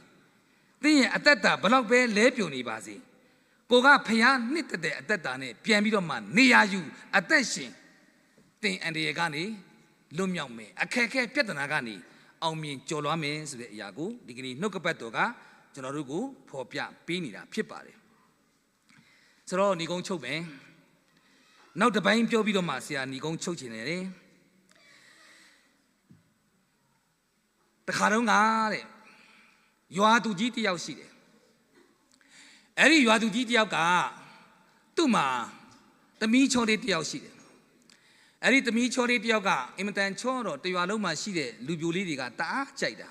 သင်ရဲ့အသက်တာဘလောက်ပဲလဲပြိုနေပါစေကိုကဖျားနှစ်တဲ့အသက်တာနဲ့ပြန်ပြီးတော့မှနေရာယူအသက်ရှင်သင်အန္တရာယ်ကနေလွတ်မြောက်မယ်အခက်အခဲပြဿနာကနေအောင်မြင်ကျော်လွှားမယ်ဆိုတဲ့အရာကိုဒီကနေ့နှုတ်ကပတ်တော်ကကျွန်တော်တို့ကိုဖော်ပြပေးနေတာဖြစ်ပါတယ်ဆိုတော့ညီကုန်းချုပ်မယ်နောက်တစ်ပိုင်းပြောပြီးတော့မှဆရာညီကုန်းချုပ်ချင်တယ်တခါတော့ကတဲ့ရွာသူကြီးတယောက်ရှိတယ်အဲ့ဒီရွာသူကြီးတယောက်ကသူ့မှာသမီးချောလေးတယောက်ရှိတယ်အဲ့ဒီသမီးချောလေးတယောက်ကအင်မတန်ချောတော့တရွာလုံးမှာရှိတဲ့လူပြိုလေးတွေကတအားကြိုက်တာ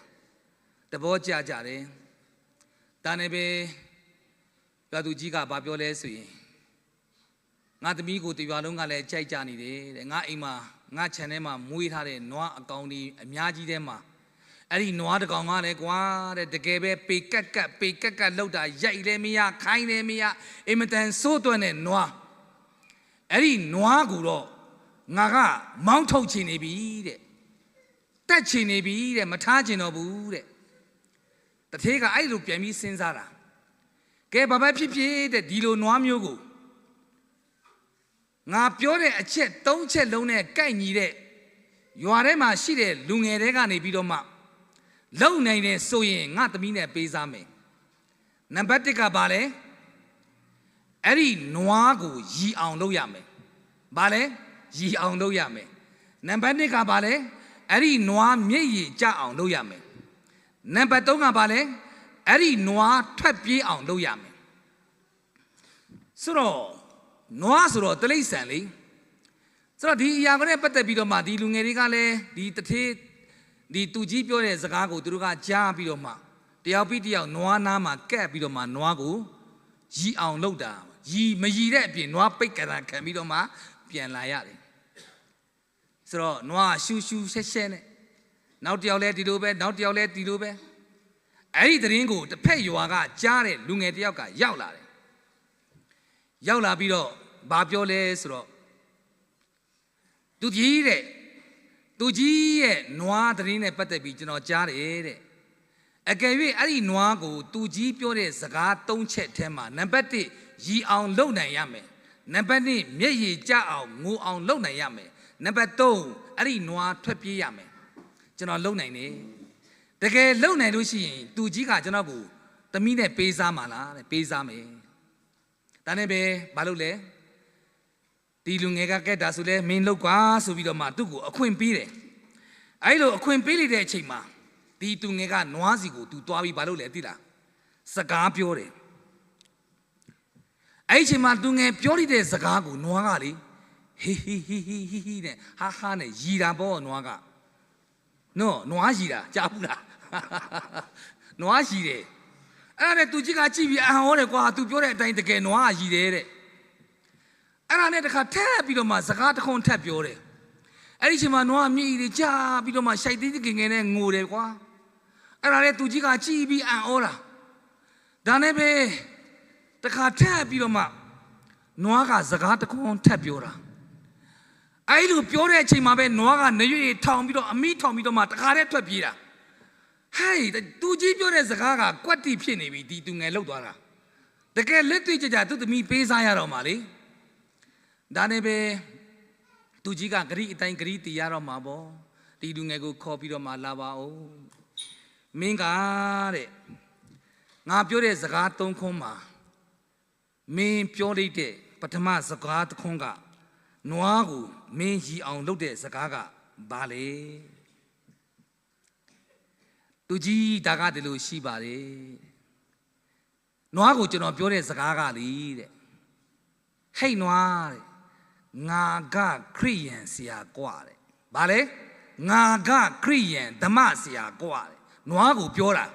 တဘောကြကြတယ်ဒါနဲ့ပဲရွာသူကြီးကဘာပြောလဲဆိုရင်ငါသမီးကိုတရွာလုံးကလည်းကြိုက်ကြနေတယ်တဲ့ငါအိမ်မှာငါခြံထဲမှာမွေးထားတဲ့နွားအကောင်ဒီအများကြီးထဲမှာအဲ့ဒီနွားတကောင်ကလည်းကွာတဲ့တကယ်ပဲပေကက်ကက်လောက်တာရိုက်လည်းမရခိုင်းလည်းမရအင်မတန်စိုးသွက်တဲ့နွားအဲ့ဒီနွားကိုတော့ငါကမောင်းထုတ်ချင်နေပြီတဲ့တက်ချင်နေပြီတဲ့မထားချင်တော့ဘူးတဲ့တထေးကအဲ့လိုပြန်ပြီးစဉ်းစားတာကဲဘာပဲဖြစ်ဖြစ်တဲ့ဒီလိုနွားမျိုးကိုငါပြောတဲ့အချက်၃ချက်လုံးနဲ့ကိုက်ညီတဲ့ရွာထဲမှာရှိတဲ့လူငယ်တွေကနေပြီးတော့မှလုံနိုင်တယ်ဆိုရင်ငါသမီးနဲ့ပေးစားမယ်နံပါတ်1ကဘာလဲအဲ့ဒီနွားကိုရီအောင်လုပ်ရမယ်ဘာလဲရီအောင်လုပ်ရမယ်နံပါတ်2ကဘာလဲအဲ့ဒီနွားမျက်ရည်ကျအောင်လုပ်ရမယ်နံပါတ်3ကဘာလဲအဲ့ဒီနွားထွက်ပြေးအောင်လုပ်ရမယ်ဆိုတော့နွားဆိုတော့တလိမ့်ဆန်လေဆိုတော့ဒီအရာကလည်းပတ်သက်ပြီးတော့မှဒီလူငယ်တွေကလည်းဒီတထေးဒီသူကြီးပြောတဲ့စကားကိုသူတို့ကကြားပြီးတော့မှတယောက်ပြီးတယောက်နွားနားမှာကက်ပြီးတော့မှနွားကိုရီအောင်လုပ်တာမရီတဲ့အပြင်နွားပိတ်ကတာခံပြီးတော့မှပြန်လာရတယ်ဆိုတော့နွားရှူရှူရှဲရှဲနဲ့နောက်တယောက်လဲဒီလိုပဲနောက်တယောက်လဲဒီလိုပဲအဲ့ဒီသတင်းကိုတစ်ဖက်ရွာကကြားတဲ့လူငယ်တယောက်ကရောက်လာတယ်ရောက်လာပြီးတော့ဘာပြောလဲဆိုတော့သူကြီးရဲ့နွားသတင်းနဲ့ပတ်သက်ပြီးကျွန်တော်ကြားတယ်တဲ့အကယ်၍အဲ့ဒီနွားကိုသူကြီးပြောတဲ့စကား၃ချက်ထဲမှာနံပါတ်1ရီအောင်လုပ်နိုင်ရမယ်နံပါတ်2မျက်ရည်ကျအောင်ငိုအောင်လုပ်နိုင်ရမယ်နံပါတ်3အဲ့ဒီနွားထွက်ပြေးရမယ်ကျွန်တော်လုပ်နိုင်တယ်တကယ်လုပ်နိုင်လို့ရှိရင်သူကြီးကကျွန်တော်ကိုသမီးနဲ့ပေးစားမှာလားတဲ့ပေးစားမယ်ဒါနဲ့ပဲမလုပ်လဲဒီလူငယ်ကကဲတာဆိုလဲမင်းလောက်ကွာဆိုပြီးတော့မှသူ့ကိုအခွင့်ပေးတယ်အဲ့လိုအခွင့်ပေးလိုက်တဲ့အချိန်မှာဒီသူငယ်ကနွားစီကိုသူသွားပြီးဘာလုပ်လဲသိလားစကားပြောတယ်အဲ့ဒီအချိန်မှာသူငယ်ပြောလိုက်တဲ့စကားကိုနွားကလေဟီဟီနဲ့ဟာဟာနဲ့ရီတာပေါ့နွားကနော်နွားရီတာကြားဘူးလားနွားရီတယ်အဲ့ဒါနဲ့သူကြီးကကြည့်ပြီးအဟံဟောတယ်ကွာသူပြောတဲ့အတိုင်းတကယ်နွားရီတယ်တဲ့အဲ့ဒါနဲ့တခါထပ်ပြီးတော့မှစကားတစ်ခွန်းထပ်ပြောတယ်အဲ့ဒီချိန်မှာနွားမြည်ကြီးကြားပြီးတော့မှရှိုက်သေးငယ်နဲ့ငိုတယ်ကွာအဲ့ဒါနဲ့သူကြီးကကြည့်ပြီးအံ့ဩတာဒါနဲ့ပဲတခါထပ်ပြီးတော့မှနွားကစကားတစ်ခွန်းထပ်ပြောတာအဲ့လိုပြောတဲ့အချိန်မှာပဲနွားကနရွေထောင်ပြီးတော့အမိထောင်ပြီးတော့မှတခါတည်းထွက်ပြေးတာဟဲ့သူကြီးပြောတဲ့စကားကကွက်တိဖြစ်နေပြီဒီသူငယ်လောက်သွားတာ တကယ်လက်တွေ့ကြသူသမီးပေးစားရတော့မှာလေဒါနဲ့ပဲသူကြီးကဂရိအတိုင်းဂရိတီရတော့မှာပေါ့ဒီလူငယ်ကိုခေါ်ပြီးတော့မှလာပါဦးမင်းကတဲ့ငါပြောတဲ့စကား၃ခွန်းမှာမင်းပြောလိုက်တဲ့ပထမစကားတစ်ခွန်းကနွားကိုမင်းရီအောင်လုပ်တဲ့စကားကဘာလဲသူကြီးဒါကဒီလိုရှိပါတယ်နွားကိုကျွန်တော်ပြောတဲ့စကားကလေတဲ့ဟိတ်နွားတဲ့ငါကခရိယန်ဆရာကွာတဲ့ဘာလဲငါကခရိယန်ဓမ္မဆရာကွာတဲ့နွားကိုပြောတာ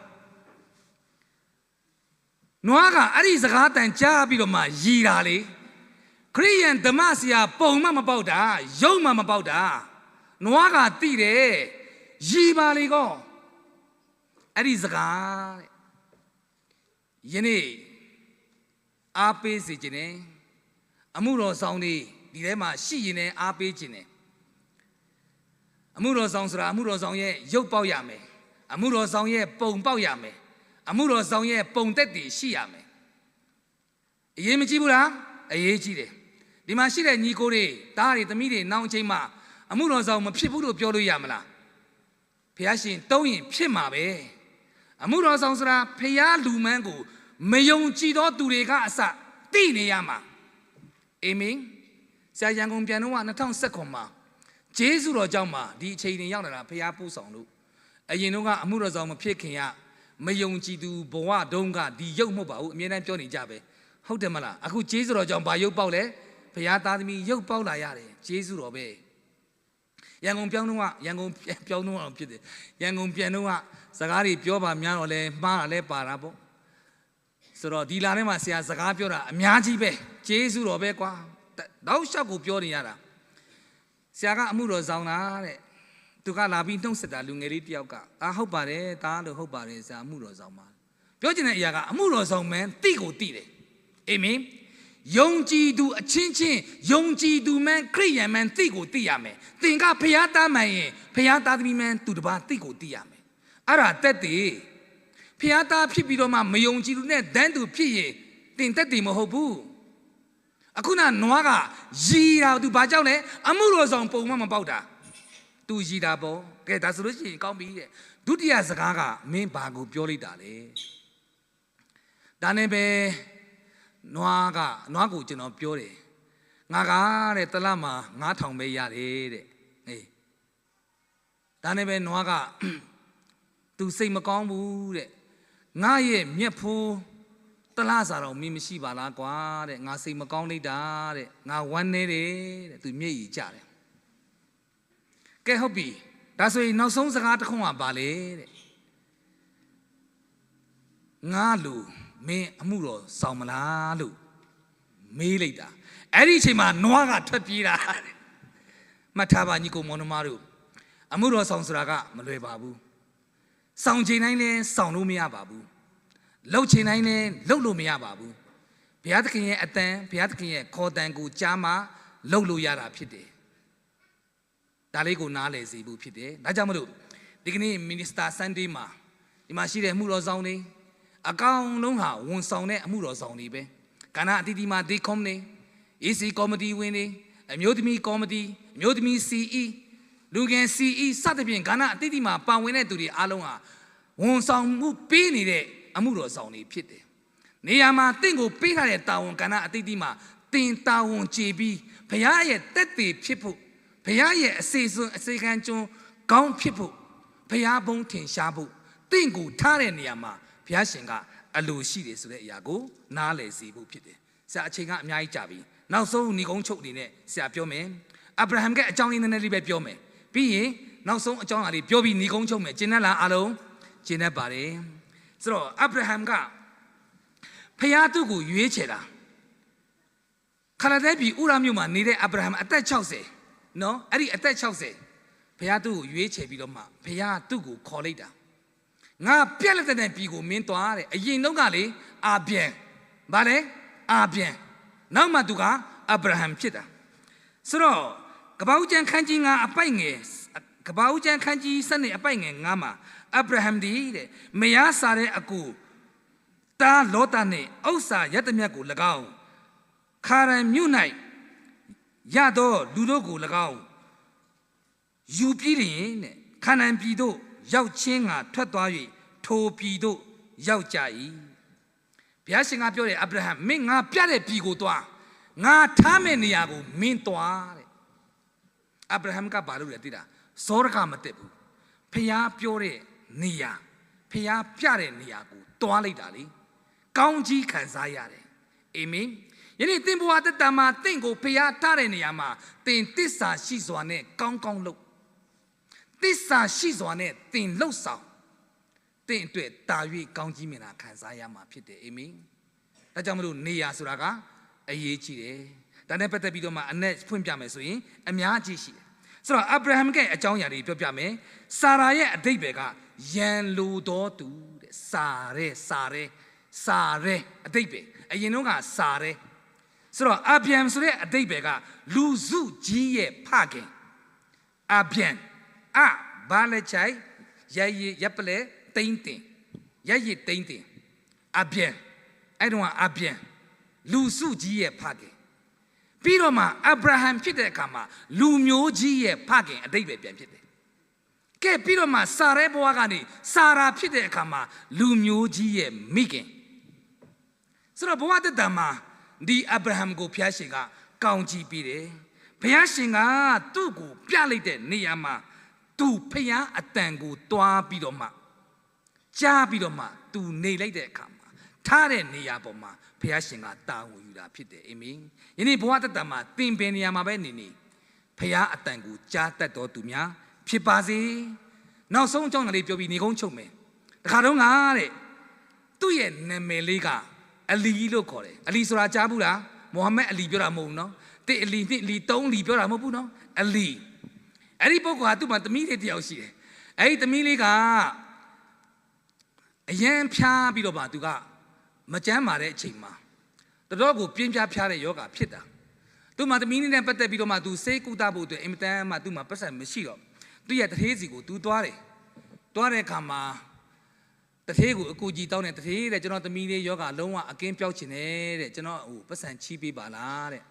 နွားကအဲ့ဒီစကားတန်ကြားပြီးတော့မှရီတာလေခရိယန်ဓမ္မဆရာပုံမှမပေါက်တာရုပ်မှမပေါက်တာနွားကတိတယ်ရီပါလေကောအဲ့ဒီစကားတဲ့ယနေ့အားပေးစေခြင်းနဲ့အမှုတော်ဆောင်တွေဒီထဲမှာရှိရင်လည်းအားပေးခြင်းနဲ့အမှုတော်ဆောင်ဆိုတာအမှုတော်ဆောင်ရဲ့ရုပ်ပေါက်ရမယ်အမှုတော်ဆောင်ရဲ့ပုံပေါက်ရမယ်အမှုတော်ဆောင်ရဲ့ပုံသက်တည်ရှိရမယ်အရေးမကြီးဘူးလားအရေးကြီးတယ်ဒီမှာရှိတဲ့ညီကိုတွေတားတွေသမီးတွေနောက်အချိန်မှာအမှုတော်ဆောင်မဖြစ်ဘူးလို့ပြောလို့ရမလားဖះရှင်တုံးရင်ဖြစ်မှာပဲအမှုတော်ဆောင်ဆိုတာဖះလူမန်းကိုမယုံကြည်သောသူတွေကအစသိနေရမှာအာမင်ဆရာရန်ကုန်ပြန်တော့2019မှာဂျေဇုတော်ကြောင့်မှာဒီအချိန်တွေရောက်လာတာဖះပို့ဆောင်လို့အရင်တော့ကအမှုတော်ဆောင်မဖြစ်ခင်ကမယုံကြည်သူဘဝတုန်းကဒီရုပ်မဟုတ်ပါဘူးအမြဲတမ်းပြောနေကြပဲဟုတ်တယ်မလားအခုဂျေဇုတော်ကြောင့်ဘာရုပ်ပေါက်လဲဖះသားသမီးရုပ်ပေါက်လာရတယ်ဂျေဇုတော်ပဲရန်ကုန်ပြောင်းတော့ရန်ကုန်ပြောင်းတော့အောင်ဖြစ်တယ်ရန်ကုန်ပြန်တော့စကားတွေပြောပါများတော့လဲမှားတာလဲပါတာပေါ့ဆိုတော့ဒီလာထဲမှာဆရာစကားပြောတာအများကြီးပဲဂျေဇုတော်ပဲကွာတောက်လျှောက်ကိုပြောနေရတာဆရာကအမှုတော်ဆောင်တာတဲ့သူကလာပြီးနှုတ်ဆက်တာလူငယ်လေးတယောက်ကဟုတ်ပါတယ်တားလို့ဟုတ်ပါတယ်ဆရာအမှုတော်ဆောင်ပါပြောချင်တဲ့အရာကအမှုတော်ဆောင်မှန်တိကိုတိတယ်အာမင်ယုံကြည်သူအချင်းချင်းယုံကြည်သူမှန်ခရိယန်မှန်တိကိုတိရမယ်သင်ကဖះသားမှန်ရင်ဖះသားသမီးမှန်သူတစ်ပါးတိကိုတိရမယ်အဲ့ဒါတက်တည်ဖះသားဖြစ်ပြီးတော့မှမယုံကြည်သူနဲ့ဒန်းသူဖြစ်ရင်တင်တက်တည်မဟုတ်ဘူးအခုနနွားကရီတာသူဘာကြောက်လဲအမှုတော်ဆောင်ပုံမှမပေါက်တာသူရီတာပေါ့ကဲဒါဆိုလို့ရှိရင်ကောင်းပြီတဲ့ဒုတိယစကားကမင်းဘာကိုပြောလိုက်တာလဲဒါနဲ့ပဲနွားကိုကျွန်တော်ပြောတယ်ငါကတဲ့တလမှာ9000ပဲရတယ်တဲ့အေးဒါနဲ့ပဲနွားကသူစိတ်မကောင်းဘူးတဲ့ငါရဲ့မျက်ဖိုးတလားစားတော့မင်းမရှိပါလားကွာတဲ့ငါစိတ်မကောင်းလိုက်တာတဲ့ငါဝမ်းနေတယ်တဲ့သူမျက်ရည်ကျတယ်ကဲဟုတ်ပြီဒါဆိုရင်နောက်ဆုံးစကားတစ်ခုကပါလေတဲ့ငါလူမင်းအမှုတော်ဆောင်မလားလို့မေးလိုက်တာအဲ့ဒီအချိန်မှာနွားကထွက်ပြေးတာမှတ်ထားပါညီကိုမောင်နှမတို့အမှုတော်ဆောင်ဆိုတာကမလွယ်ပါဘူးဆောင်ချိန်တိုင်းလည်းဆောင်လို့မရပါဘူးလှုပ်ချိန်တိုင်းလည်းလှုပ်လို့မရပါဘူးဘုရားသခင်ရဲ့အတန်ဘုရားသခင်ရဲ့ခေါ်တန်ကိုကြားမှလှုပ်လို့ရတာဖြစ်တယ်ဒါလေးကိုနားလည်စေဖို့ဖြစ်တယ်ဒါကြောင့်မလို့ဒီကနေ့ Minister Sunday မှာဒီမှာရှိတဲ့အမှုတော်ဆောင်တွေအကောင်လုံးဟာဝန်ဆောင်တဲ့အမှုတော်ဆောင်တွေပဲကဏ္ဍအသီးသီးမှာဒေကွန်နေ AC ကော်မတီဝင်တွေအမျိုးသမီးကော်မတီအမျိုးသမီး CE လူငယ် CE စသဖြင့်ကဏ္ဍအသီးသီးမှာပါဝင်တဲ့သူတွေအားလုံးဟာဝန်ဆောင်မှုပေးနေတဲ့အမှုတော်ဆောင်တွေဖြစ်တယ်နေရာမှာတင့်ကိုပေးထားတဲ့တာဝန်ကဏ္ဍအသီးသီးမှာတင်တာဝန်ကျေပြီးဘုရားရဲ့တက်တည်ဖြစ်ဖို့ဘုရားရဲ့အစေစွန်းအစေခံကျွန်းကောင်းဖြစ်ဖို့ဘုရားဘုန်းထင်ရှားဖို့တင့်ကိုထားတဲ့နေရာမှာဘုရားရှင်ကအလိုရှိတယ်ဆိုတဲ့အရာကိုနားလည်စေဖို့ဖြစ်တယ်ဆရာအချိန်ကအများကြီးကြာပြီနောက်ဆုံးညီကုန်းချုပ်အနေနဲ့ဆရာပြောမယ်အာဗြဟံကအကြောင်းရင်းနည်းနည်းလေးပဲပြောမယ်ပြီးရင်နောက်ဆုံးအကြောင်းအရာလေးပြောပြီးညီကုန်းချုပ်မယ်ကျင့်တတ်လားအားလုံးကျင့်တတ်ပါတယ်ဆိုတော့အာဗြဟံကဖျားသူ့ကိုရွေးချယ်တာခရဒဲပြည်ဥရမြို့မှာနေတဲ့အာဗြဟံအသက်60နော်အဲ့ဒီအသက်60ဖျားသူ့ကိုရွေးချယ်ပြီးတော့မှဖျားသူ့ကိုခေါ်လိုက်တာငါပြက်လက်တဲ့ပြည်ကိုမင်းသွားတဲ့အရင်တော့ကလေအာပြန်ဗါလဲအာပြန်နောက်မှသူကအာဗြဟံဖြစ်တာဆိုတော့ကပ္ပဦးကျမ်းခန်းကြီး9အပိုက်ငယ်ကပ္ပဦးကျမ်းခန်းကြီး7အပိုက်ငယ်9မှာအာဗြဟံဒီတဲ့မယားစားတဲ့အကူတ တာလောတာနှင့်ဥစ္စာရတမြတ်ကို၎င်းခါရန်မြို့၌ရသောလူတို့ကို၎င်းယူပြီးလျင်တဲ့ခါနန်ပြည်သို့ရောက်ချင်းကထွက်သွား၍ထိုပြည်သို့ရောက်ကြ၏ဘုရားရှင်ကပြောတယ်အာဗြဟံမင်းငါပြတဲ့ပြည်ကိုသွားငါထားမဲ့နေရာကိုမင်းသွားတဲ့အာဗြဟံကဘာလို့လဲသိလားဇောရကမတက်ဘူးဖျားပြောတဲ့နေရာဖျားပြတဲ့နေရာကိုသွားလိုက်တာလေကောင်းကြီးခံစားရတယ်အာမင်ယနေ့သင်ဘဝတတမှာသင်ကိုဖျားထားတဲ့နေရာမှာသင်တစ္ဆာရှိစွာနဲ့ကောင်းကောင်းလုပ်တစ္ဆာရှိစွာနဲ့သင်လှုပ်ဆောင်သင်အတွက်တာ၍ကောင်းကြီးမြင်တာခံစားရမှာဖြစ်တယ်အာမင်ဒါကြောင့်မလို့နေရာဆိုတာကအရေးကြီးတယ်ဒါနဲ့ပတ်သက်ပြီးတော့မှအနက်ဖွင့်ပြမယ်ဆိုရင်အများကြီးရှိတယ်ဆိုတော့အာဗြဟံရဲ့အကြောင်းအရာတွေပြောပြမယ်စာရာရဲ့အဓိပ္ပာယ်ကယံလိုတော်သူတဲ့စာရဲအဓိပ္ပာယ်အရင်တော့ကစာရဲဆိုတော့အာဗြဟံဆိုတဲ့အဓိပ္ပာယ်ကလူစုကြီးရဲ့ဖခင်အာဗြဟံဘာလဲချိုင်ရပ်ပလဲတိမ့်တင်ရရတိမ့်တင်အာဗြဟံအဲ့တော့အာဗြဟံလူစုကြီးရဲ့ဖခင်ပြီးတော့မှအာဗြဟံဖြစ်တဲ့အခါမှာလူမျိုးကြီးရဲ့ဖခင်အဓိပ္ပာယ်ပြန်ဖြစ်တယ်ကဲပြီးတော့မှစာရဲဘဝကနေစာရာဖြစ်တဲ့အခါမှာလူမျိုးကြီးရဲ့မိခင်ဆိုတော့ဘဝတတမှာဒီအာဗြဟံကိုဘုရားရှင်ကကောင်းချီးပေးတယ်ဘုရားရှင်ကသူ့ကိုပြလိုက်တဲ့နေရာမှာသူဖျားအတန်ကိုတွားပြီးတော့မှကြားပြီးတော့မှသူနေလိုက်တဲ့အခါမှာထားတဲ့နေရာပေါ်မှာဘုရားရှင်ကတာဝန်ယူတာဖြစ်တယ်အာမင်ယနေ့ဘဝတတမှာသင်ပင်နေရာမှာပဲနေဘုရားအတန်ကိုကြားတတ်တော်သူများဖြစ်ပါစေနောက်ဆုံးအကြောင်းလေးပြောပြီးနေကုန်းချုပ်မယ်တခါတော့ငါတဲ့သူ့ရဲ့နာမည်လေးကအလီလို့ခေါ်တယ်အလီဆိုတာကြားဘူးလားမိုဟာမက်အလီပြောတာမဟုတ်ဘူးနော်တစ်အလီနှစ်အလီသုံးအလီပြောတာမဟုတ်ဘူးနော်အလီအဲ့ဒီပုဂ္ဂိုလ်ဟာသူ့မှာသမီးလေးတစ်ယောက်ရှိတယ်အဲ့ဒီသမီးလေးကအရန်ဖျားပြီးတော့မှသူကမကြမ်းမာတဲ့အချိန်မှာတော်ကိုပြင်းပြဖျားတဲ့ယောဂဖြစ်တာသူ့မှာသမီးလေးနဲ့ပတ်သက်ပြီးတော့မှသူစိတ်ကူတာဖို့အတွက်အင်မတန်မှသူ့မှာပတ်စံမရှိတော့သူ့ရဲ့တထေးစီကိုသူသွားတဲ့အခါမှာတထေးကိုအကူကြီးတောင်းတဲ့တထေးတဲ့ကျွန်တော်သမီးလေးယောဂလုံးဝအကင်းပြောက်ချင်တယ်တဲ့ကျွန်တော်ပတ်စံချီးပေးပါလားတဲ့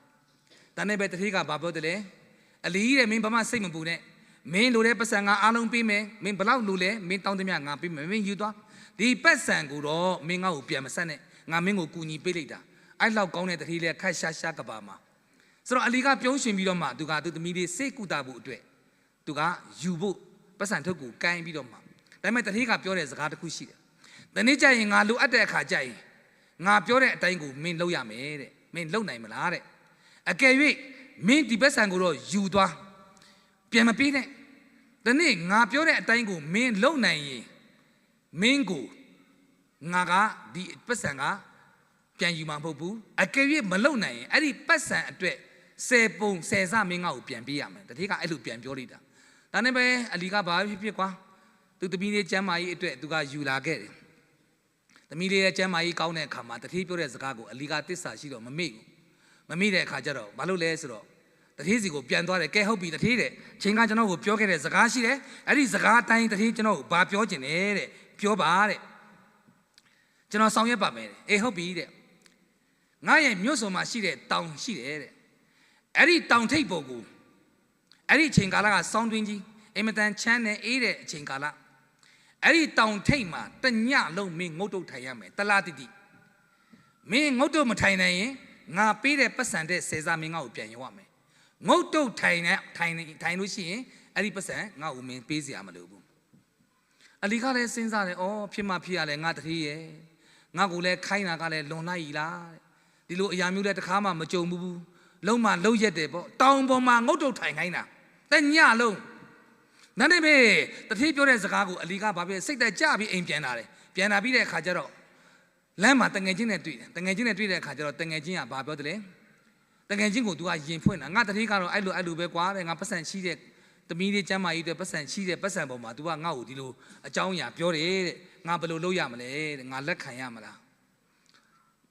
ဒါနဲ့ပဲတထေးကဘာပြောတယ်လဲအလီတဲ့မင်းဘာမှစိတ်မပူနဲ့မင်းလိုတဲ့ပတ်စံငါအားလုံးပေးမယ်မင်းဘလောက်လိုလဲမင်းတောင်းသမျှငါပေးမယ်မင်းယူသွားဒီပတ်စံကိုတော့မင်းငါ့ကိုပြန်မဆက်နဲ့ငါမင်းကိုကူညီပေးလိုက်တာအဲ့လောက်ကောင်းတဲ့တထေးလေးခက်ရှာကပါမှာဆိုတော့အလီကပြုံးရှင်ပြီးတော့မှသူသမီးလေးစိတ်ကူတာဖို့အတွက်သူကယူဖို့ပတ်စံထုတ်ကိုကိုင်းပြီးတော့မှဒါပေမဲ့တထေးကပြောတဲ့စကားတစ်ခုရှိတယ်။တနေ့ကျရင်ငါလိုအပ်တဲ့အခါကျရင်ငါပြောတဲ့အတိုင်းကိုမင်းလုပ်ရမယ်တဲ့။မင်းလုပ်နိုင်မလားတဲ့။အကယ်၍မင်းဒီပတ်စံကိုတော့ယူသွားပြန်မပေးနဲ့။တနေ့ငါပြောတဲ့အတိုင်းကိုမင်းလုပ်နိုင်ရင်မင်းကိုငါကဒီပတ်စံကပြန်ယူမှာမဟုတ်ဘူး။အကယ်၍မလုပ်နိုင်ရင်အဲ့ဒီပတ်စံအတွက်10 ပုံ 10 စမင်းငါ့ကိုပြန်ပေးရမယ်။တတိကအဲ့လိုပြန်ပြောလိုက်တာ။ဒါနဲ့ပဲအလီကဘာဖြစ်ကွာသူသမီးလေးကျမ်းမာရေးအတွက်သူကယူလာခဲ့တယ်သမီးလေးရဲ့ကျမ်းမာရေးကောင်းတဲ့အခါမှာတထေးပြောတဲ့စကားကိုအလီကတစ္ဆာရှိတော့မမေ့ဘူးမမေ့တဲ့အခါကျတော့ဘာလို့လဲဆိုတော့တထေးစီကိုပြန်သွားတယ်ကဲဟုတ်ပြီတထေးတဲ့ချိန်ကကျွန်တော်ကိုပြောခဲ့တဲ့စကားရှိတယ်အဲ့ဒီစကားအတိုင်းတထေးကျွန်တော်ကိုဘာပြောချင်လဲတဲ့ပြောပါတဲ့ကျွန်တော်ဆောင်ရွက်ပါမယ်တဲ့အေးဟုတ်ပြီတဲ့ငါရဲ့မြို့စုံမှာရှိတဲ့တောင်ရှိတယ်တဲ့အဲ့ဒီတောင်ထိပ်ပေါ်ကိုအဲ့ဒီအချိန်ကာလကစောင်းတွင်းကြီးအင်မတန်ချမ်းနဲ့အေးတဲ့အချိန်ကာလအဲ့ဒီတောင်ထိပ်မှာတညလုံးမင်းငုတ်တုတ်ထိုင်ရမယ်တလားတိတိမင်းငုတ်တုတ်မထိုင်နိုင်ရင်ငါပေးတဲ့ပတ်စံတဲ့ဆယ်စားမင်းငါ့ကိုပြန်ရောက်ရမယ်ငုတ်တုတ်ထိုင်လို့ရှိရင်အဲ့ဒီပတ်စံငါ့ကိုမင်းပေးစရာမလိုဘူးအလီကလည်းစဉ်းစားတယ်အော်ဖြစ်မှဖြစ်ရလဲငါတတိရဲ့ငါကိုလည်းခိုင်းတာကလည်းလွန်လိုက်လားဒီလိုအရာမျိုးလည်းတစ်ခါမှမကြုံဘူးလုံးမလုံးရက်တယ်ပေါ့တောင်ပေါ်မှာငုတ်တုတ်ထိုင်ခိုင်းတာတညလုံးနားနေပဲတတိပြောတဲ့စကားကိုအလီကဘာဖြစ်စိတ်တက်ကြပြီးအိမ်ပြန်လာတယ်ပြန်လာပြီးတဲ့အခါကျတော့လမ်းမှာတငယ်ချင်းနဲ့တွေ့တယ်တငယ်ချင်းနဲ့တွေ့တဲ့အခါကျတော့တငယ်ချင်းကဘာပြောတယ်လဲတငယ်ချင်းကိုသူကယင်ဖွင့်တာငါတတိကတော့အဲ့လိုပဲကွာတဲ့ငါပတ်စံရှိတဲ့သမီးလေးကျမ်းမာရေးအတွက်ပတ်စံရှိတဲ့ပတ်စံပေါ်မှာသူကငါ့ကိုဒီလိုအကြောင်းအရာပြောတယ်တဲ့ငါဘယ်လိုလုပ်ရမလဲတဲ့ငါလက်ခံရမလား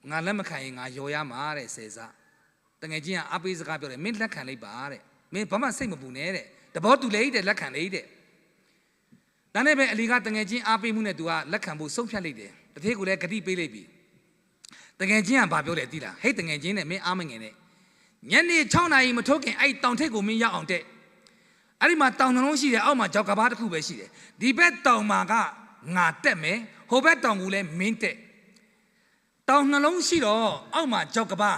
ငါလက်မခံရင်ငါယော်ရမှာတဲ့ဆယ်စားတငယ်ချင်းကအပေးစကားပြောတယ်မင်းလက်ခံလိုက်ပါတဲ့မင်းဘာမှစိတ်မပူနဲ့တဲ့တဘောတူလေတဲ့လက်ခံလေတဲ့ဒါနဲ့ပဲအလီကတငယ်ချင်းအားပေးမှုနဲ့သူကလက်ခံဖို့ဆုံးဖြတ်လိုက်တယ်တထေးကိုလည်းဂတိပေးလိုက်ပြီ တကယ်ချင်းကဘာပြောလဲသိလားဟဲ့တကယ်ချင်းနဲ့မင်းအားမငယ်နဲ့ညနေ6 နာရီမထိုးခင်အဲ့တောင်ထိပ်ကိုမင်းရောက်အောင်တဲ့အဲ့ဒီမှာတောင်နှလုံးရှိတယ်အောက်မှာကြောက်ကဘာတစ်ခုပဲရှိတယ်ဒီဘက်တောင်မှာကငါတက်မယ်ဟိုဘက်တောင်ကလည်းမင်းတက်တောင်နှလုံးရှိတော့အောက်မှာကြောက်ကဘာ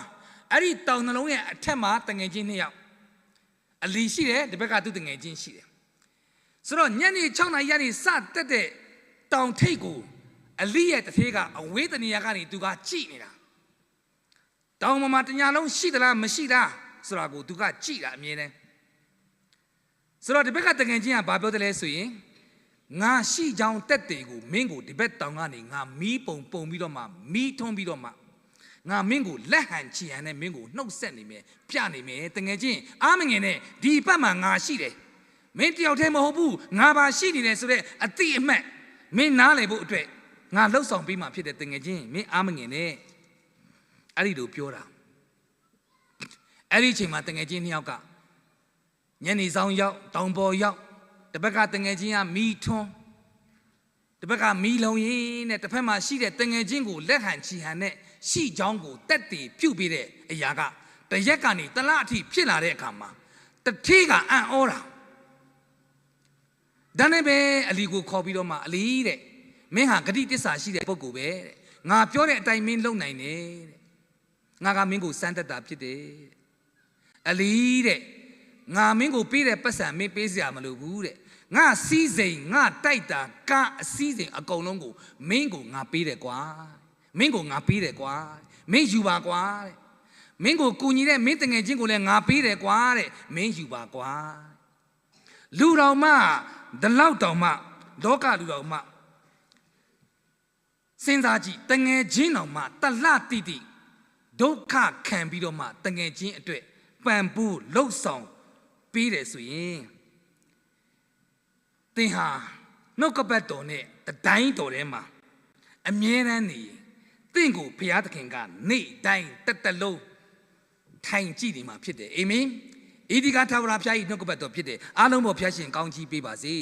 အဲ့ဒီတောင်နှလုံးရဲ့အထက်မှာတငယ်ချင်း2 ယောက်အလီရှိတယ်ဒီဘက်ကသူတငယ်ချင်းရှိတယ်ဆိုတော့ညနေ6 နာရီကနေစတက်တဲ့တောင်ထိပ်ကိုအလီရဲ့တထေးကအဝေးတနေရာကနေသူကကြည့်နေတာတောင်မှာတညာလုံးရှိသလားမရှိလားဆိုတာကိုသူကကြည့်တာအမြင်နဲ့ဆိုတော့ဒီဘက်ကတငယ်ချင်းကဘာပြောတယ်လဲဆိုရင်ငါရှိချောင်းတက်တယ်ကိုမင်းကိုဒီဘက်တောင်ကနေငါမီးပုံပြီးတော့မှမီးထွန်းပြီးတော့မှငါမင်းကိုလက်ဟန်ချီဟန်နဲ့မင်းကိုနှုတ်ဆက်နေမယ်ပြနေမယ်တငယ်ချင်းအားမငယ်နဲ့ဒီဘက်မှာငါရှိတယ်မင်းတယောက်တည်းမဟုတ်ဘူးငါပါရှိနေတယ်ဆိုတဲ့အတိအမှတ်မင်းနားလည်ဖို့အတွက်ငါလှုပ်ဆောင်ပြီးမှဖြစ်တဲ့တငယ်ချင်းမင်းအားမငယ်နဲ့အဲ့ဒီလိုပြောတာအဲ့ဒီအချိန်မှာတငယ်ချင်း2 ယောက်ကညနေဆောင်ရောက်တောင်ပေါ်ရောက်တစ်ဘက်ကတငယ်ချင်းကမီးထွန်းတစ်ဘက်ကမီးလုံးရင်းနဲ့တစ်ဖက်မှာရှိတဲ့တငယ်ချင်းကိုလက်ဟန်ချီဟန်နဲ့ရှိချောင်းကိုတက်တည်ပြုတ်ပြီးတဲ့အရာကတရက်ကနေတလအထိဖြစ်လာတဲ့အခါမှာတထေးကအံ့ဩတာဒါနဲ့ပဲအလီကိုခေါ်ပြီးတော့မှအလီတဲ့မင်းဟာဂတိတစ္ဆာရှိတဲ့ပုဂ္ဂိုလ်ပဲတဲ့ငါပြောတဲ့အတိုင်းမင်းလုပ်နိုင်တယ်တဲ့ငါကမင်းကိုစမ်းတတ်တာဖြစ်တယ်အလီတဲ့ငါမင်းကိုပေးတဲ့ပတ်စံမင်းပေးစရာမလိုဘူးတဲ့ငါစီးစိမ်ငါတိုက်တာကအစည်းစိမ်အကုန်လုံးကိုမင်းကိုငါပေးတယ်ကွာမင်းကိုငါပေးတယ်ကွာမင်းယူပါကွာတဲ့မင်းကိုကူညီတဲ့မင်းတငယ်ချင်းကိုလည်းငါပေးတယ်ကွာတဲ့မင်းယူပါကွာလူတော်မှဒီလောက်တောင်မှလောကလူတော်မှစဉ်းစားကြည့်တငယ်ချင်းတော်မှတလှတိတိဒုက္ခခံပြီးတော့မှတငယ်ချင်းအတွက်ပံပိုးလှုပ်ဆောင်ပေးတယ်ဆိုရင်သင်ဟာနှုတ်ကပတ်တော်နဲ့တတိုင်းတော်ထဲမှာအမြဲတမ်းနေသင်ကိုဘုရားသခင်ကနေ့တိုင်းတက်လုံးထိုင်ကြည့်နေမှာဖြစ်တယ်အာမင်ဣတိကထာဝရဘုရား၏နှုတ်ကပတ်တော်ဖြစ်တယ်အားလုံးပေါ်ဘုရားရှင်ကောင်းချီးပေးပါစေ